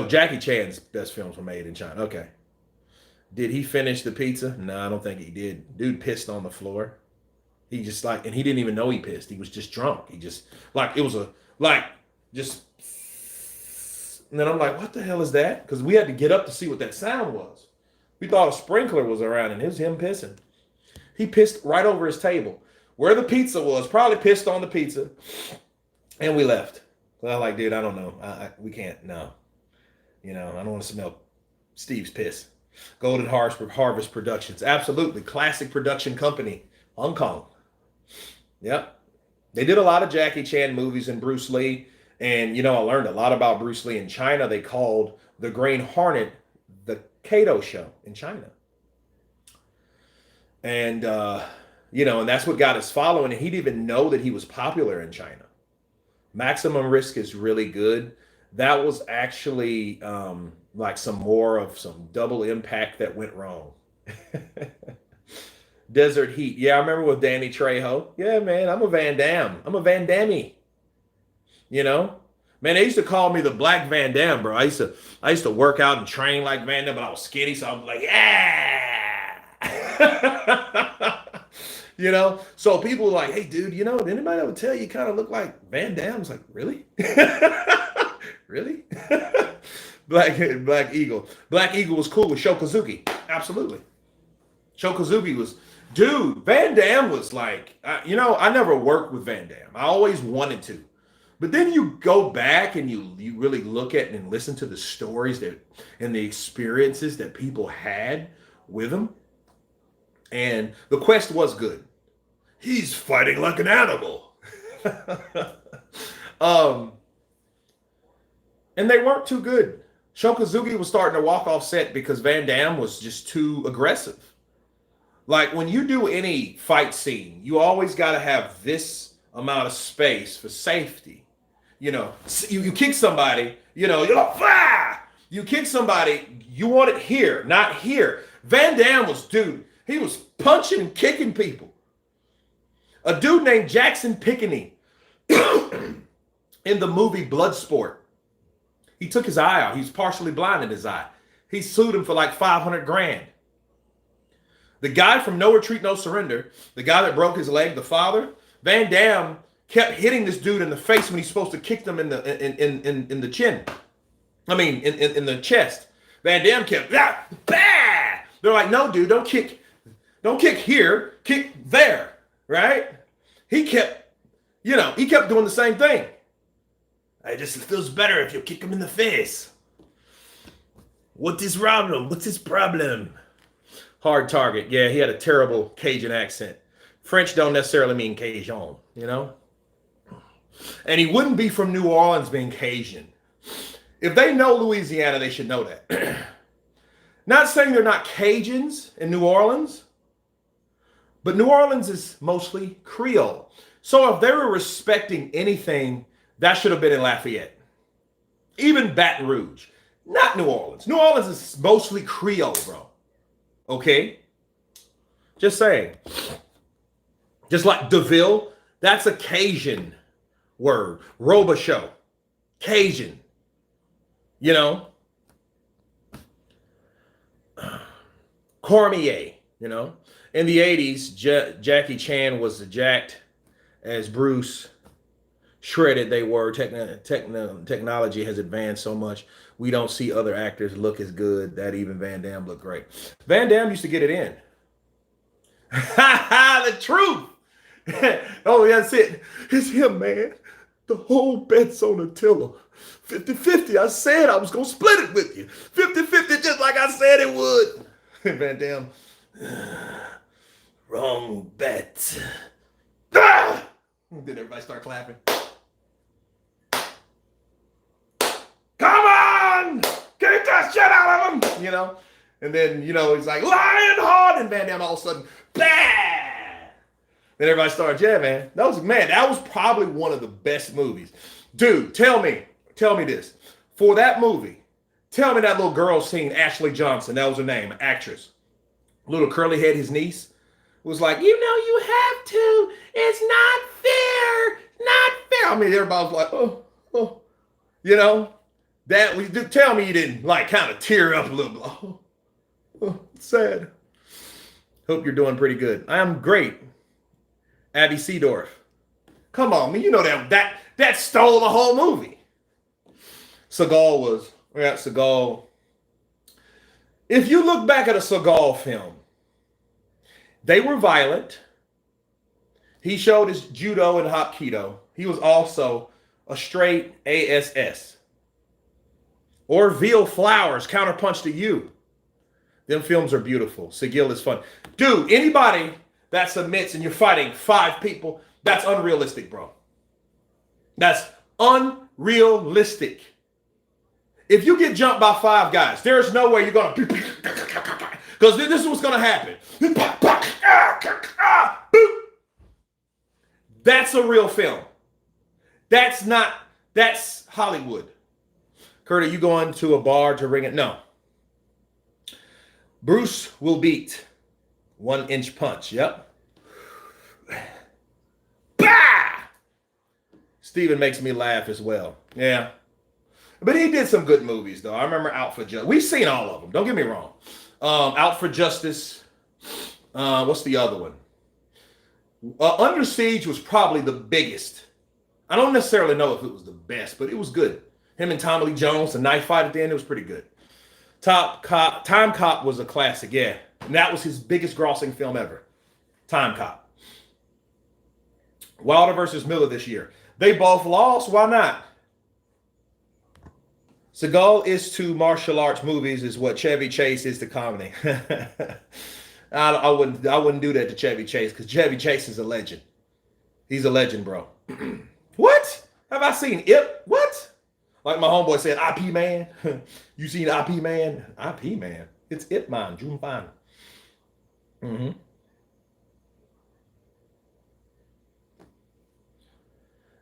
Jackie Chan's best films were made in China. Okay. Did he finish the pizza? No, I don't think he did. Dude pissed on the floor. He just like, and he didn't even know he pissed. He was just drunk. He just, like, it was a, like, just, and then I'm like, what the hell is that? Because we had to get up to see what that sound was. We thought a sprinkler was around and it was him pissing. He pissed right over his table. Where the pizza was, probably pissed on the pizza. And we left. So I'm like, dude, I don't know. We can't, no. You know, I don't want to smell Steve's piss. Golden Harvest Productions. Absolutely. Classic production company. Hong Kong. Yep. They did a lot of Jackie Chan movies and Bruce Lee. And, you know, I learned a lot about Bruce Lee in China. They called the Green Hornet the Kato Show in China. And, you know, and that's what got his following. And he didn't even know that he was popular in China. Maximum Risk is really good. That was actually like some double impact that went wrong. Desert Heat. Yeah, I remember with Danny Trejo. Yeah, man, I'm a Van Damme. I'm a Van Damme. You know? Man, they used to call me the Black Van Damme, bro. I used to work out and train like Van Damme, but I was skinny, so I was like, yeah. You know? So people were like, hey, dude, you know, did anybody ever tell you kind of look like Van Damme? I was like, really? Really? Black Eagle. Black Eagle was cool with Shokazuki. Absolutely. Shokazuki was, dude, Van Damme was like, you know, I never worked with Van Damme. I always wanted to. But then you go back and you really look at and listen to the stories that and the experiences that people had with him. And the quest was good. He's fighting like an animal. And they weren't too good. Shokazuki was starting to walk off set because Van Damme was just too aggressive. Like when you do any fight scene, you always got to have this amount of space for safety. You know, you kick somebody, you know, you're like, ah! You kick somebody, you want it here, not here. Van Damme was, dude, he was punching and kicking people. A dude named Jackson Pickney in the movie Bloodsport, he took his eye out. He's partially blind in his eye. He sued him for like 500 grand. The guy from No Retreat, No Surrender, the guy that broke his leg, the father, Van Damme kept hitting this dude in the face when he's supposed to kick them in the chin. I mean, in the chest. Van Damme kept, bah! They're like, no, dude, don't kick here, kick there, right? He kept doing the same thing. It just feels better if you kick him in the face. What is problem? What's his problem? Hard target. Yeah, he had a terrible Cajun accent. French don't necessarily mean Cajun, you know? And he wouldn't be from New Orleans being Cajun. If they know Louisiana, they should know that. Not saying they're not Cajuns in New Orleans, but New Orleans is mostly Creole. So if they were respecting anything, that should have been in Lafayette. Even Baton Rouge. Not New Orleans. New Orleans is mostly Creole, bro. Okay? Just saying. Just like DeVille, that's a Cajun word. Robichaux. Cajun. You know? Cormier, you know? In the 80s, Jackie Chan was as jacked as Bruce. Shredded they were. Technology has advanced so much. We don't see other actors look as good. That even Van Damme looked great. Van Damme used to get it in. The truth. Oh, that's it. It's him, man. The whole bet's on the tiller. 50-50. I said I was going to split it with you. 50-50 just like I said it would. Van Damme, wrong bet. Ah! Then everybody start clapping. Come on! Get that shit out of him! You know? And then, you know, he's like, Lionheart! And Van Damme all of a sudden, bah! Then everybody starts, yeah, man. That was probably one of the best movies. Dude, tell me this. For that movie, tell me that little girl singing Ashley Johnson, that was her name, an actress. Little curly head, his niece, was like, you know you have to. It's not fair. Not fair. I mean, everybody was like, oh. You know? Tell me you didn't, like, kind of tear up a little bit. Oh, it's sad. Hope you're doing pretty good. I am great. Abby Seedorf. Come on, man. You know that stole the whole movie. Seagal. If you look back at a Seagal film, they were violent. He showed his judo and hapkido. He was also a straight ASS. Or Veal Flowers, Counterpunch to You. Them films are beautiful. Seagal is fun. Dude, anybody that submits and you're fighting 5 people, that's unrealistic, bro. That's unrealistic. If you get jumped by 5 guys, there's no way you're going to... Because this is what's going to happen. That's a real film. That's Hollywood. Kurt, are you going to a bar to ring it? No. Bruce will beat 1-inch punch. Yep. Bah! Steven makes me laugh as well. Yeah. But he did some good movies, though. I remember Out for Justice. We've seen all of them. Don't get me wrong. Out for Justice. What's the other one? Under Siege was probably the biggest. I don't necessarily know if it was the best, but it was good. Him and Tommy Lee Jones, the knife fight at the end, it was pretty good. Time Cop was a classic, yeah. And that was his biggest grossing film ever. Time Cop. Wilder versus Miller this year. They both lost. Why not? Seagal is to martial arts movies is what Chevy Chase is to comedy. I wouldn't do that to Chevy Chase because Chevy Chase is a legend. He's a legend, bro. What? Have I seen Ip? What? Like my homeboy said, IP Man. You seen IP Man? IP Man. It's Ip Man, June Fan.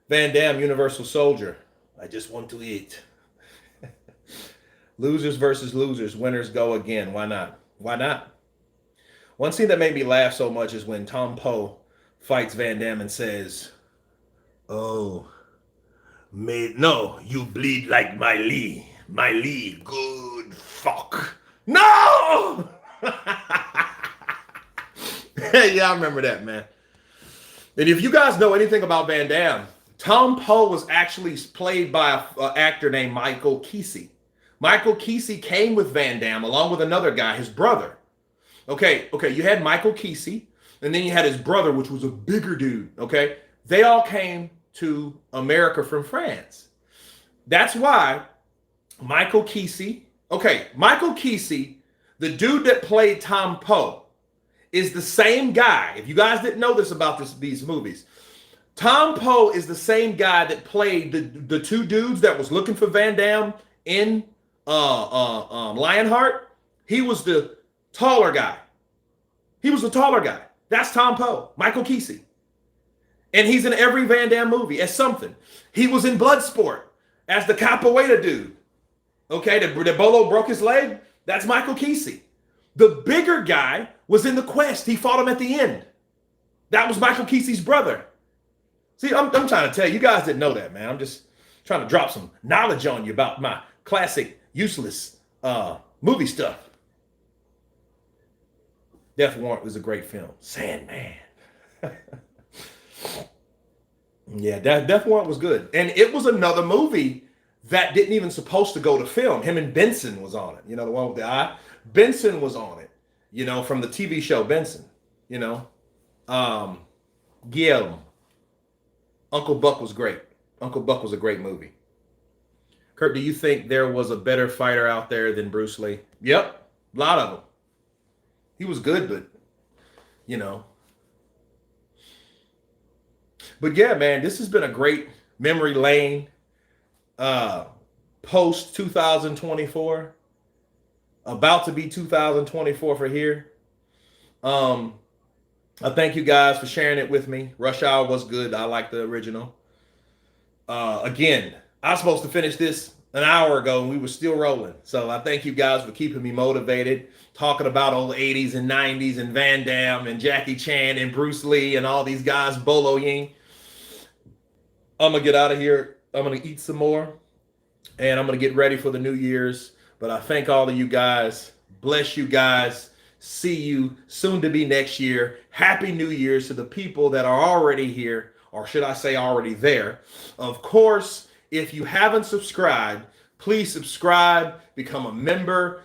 Van Damme, Universal Soldier. I just want to eat. Losers versus losers. Winners go again. Why not? Why not? One scene that made me laugh so much is when Tom Poe fights Van Damme and says, oh, no, you bleed like my Lee. My Lee, good fuck. No! Yeah, I remember that, man. And if you guys know anything about Van Damme, Tom Poe was actually played by an actor named Michael Kesey. Michael Kesey came with Van Damme along with another guy, his brother. Okay, you had Michael Kesey, and then you had his brother, which was a bigger dude, okay? They all came to America from France. That's why Michael Kesey, the dude that played Tom Poe, is the same guy. If you guys didn't know this about these movies, Tom Poe is the same guy that played the 2 dudes that was looking for Van Damme in Lionheart. He was the taller guy. That's Tom Poe, Michael Kesey. And he's in every Van Damme movie as something. He was in Bloodsport as the capoeira dude. Okay, the Bolo broke his leg. That's Michael Kesey. The bigger guy was in The Quest. He fought him at the end. That was Michael Kesey's brother. See, I'm trying to tell you, you guys didn't know that, man. I'm just trying to drop some knowledge on you about my classic, useless movie stuff. Death Warrant was a great film. Sandman. Yeah, Death Warrant was good. And it was another movie that didn't even supposed to go to film. Him and Benson was on it. You know, the one with the eye? Benson was on it, you know, from the TV show Benson, you know. Guillaume. Uncle Buck was great. Uncle Buck was a great movie. Kurt, do you think there was a better fighter out there than Bruce Lee? Yep, a lot of them. He was good, but you know. But yeah, man, this has been a great memory lane. Post 2024, about to be 2024 for here. I thank you guys for sharing it with me. Rush Hour was good. I like the original. Again, I was supposed to finish this an hour ago and we were still rolling. So I thank you guys for keeping me motivated, talking about old 80s and 90s and Van Damme and Jackie Chan and Bruce Lee and all these guys, Bolo Ying. I'm going to get out of here. I'm going to eat some more and I'm going to get ready for the New Year's. But I thank all of you guys. Bless you guys. See you soon to be next year. Happy New Year's to the people that are already here, or should I say already there. Of course, if you haven't subscribed, please subscribe, become a member.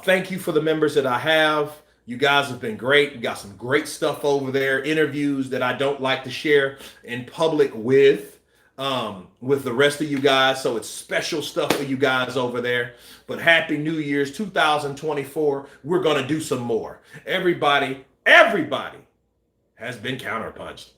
Thank you for the members that I have. You guys have been great. You got some great stuff over there. Interviews that I don't like to share in public with the rest of you guys. So it's special stuff for you guys over there. But Happy New Year's 2024. We're going to do some more. Everybody has been counterpunched.